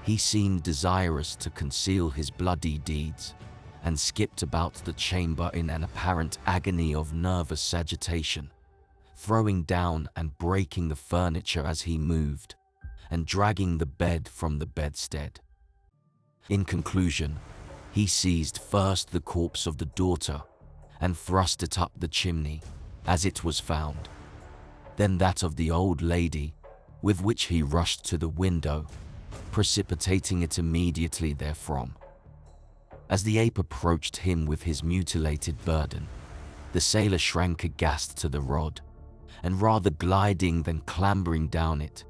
he seemed desirous to conceal his bloody deeds, and skipped about the chamber in an apparent agony of nervous agitation, throwing down and breaking the furniture as he moved, and dragging the bed from the bedstead. In conclusion, he seized first the corpse of the daughter, and thrust it up the chimney, as it was found. Then that of the old lady, with which he rushed to the window, precipitating it immediately therefrom. As the ape approached him with his mutilated burden, the sailor shrank aghast to the rod, and rather gliding than clambering down it,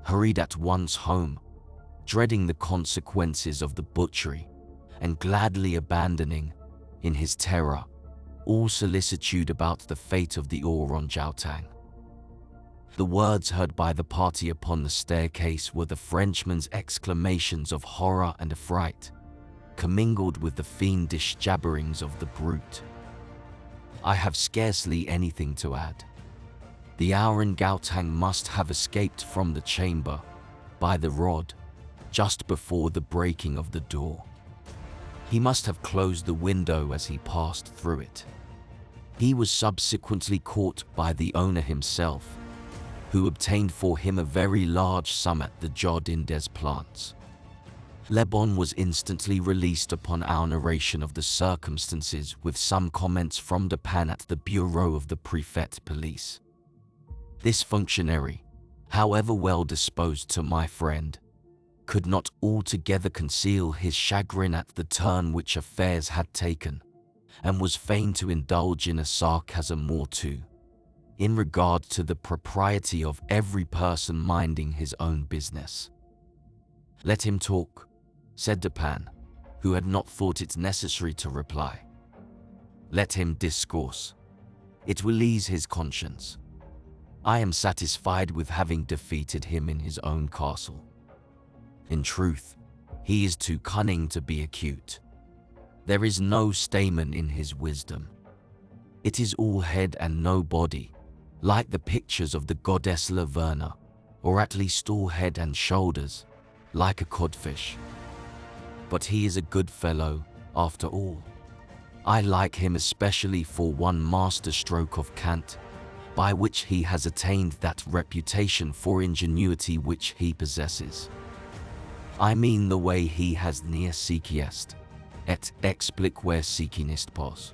hurried at once home, dreading the consequences of the butchery, and gladly abandoning, in his terror, all solicitude about the fate of the Orangutan. The words heard by the party upon the staircase were the Frenchman's exclamations of horror and affright, commingled with the fiendish jabberings of the brute. I have scarcely anything to add. The orangutan must have escaped from the chamber, by the rod, just before the breaking of the door. He must have closed the window as he passed through it. He was subsequently caught by the owner himself, who obtained for him a very large sum at the Jardin des Plantes. Le Bon was instantly released upon our narration of the circumstances, with some comments from Dupin at the bureau of the Prefect Police. This functionary, however well disposed to my friend, could not altogether conceal his chagrin at the turn which affairs had taken, and was fain to indulge in a sarcasm or two, in regard to the propriety of every person minding his own business. "Let him talk," said Dupin, who had not thought it necessary to reply. "Let him discourse. It will ease his conscience. I am satisfied with having defeated him in his own castle. In truth, he is too cunning to be acute. There is no stamen in his wisdom. It is all head and no body, like the pictures of the goddess Laverna, or at least all head and shoulders, like a codfish. But he is a good fellow, after all. I like him especially for one master stroke of cant, by which he has attained that reputation for ingenuity which he possesses. I mean the way he has near sici est, et explique where sici n'est pas.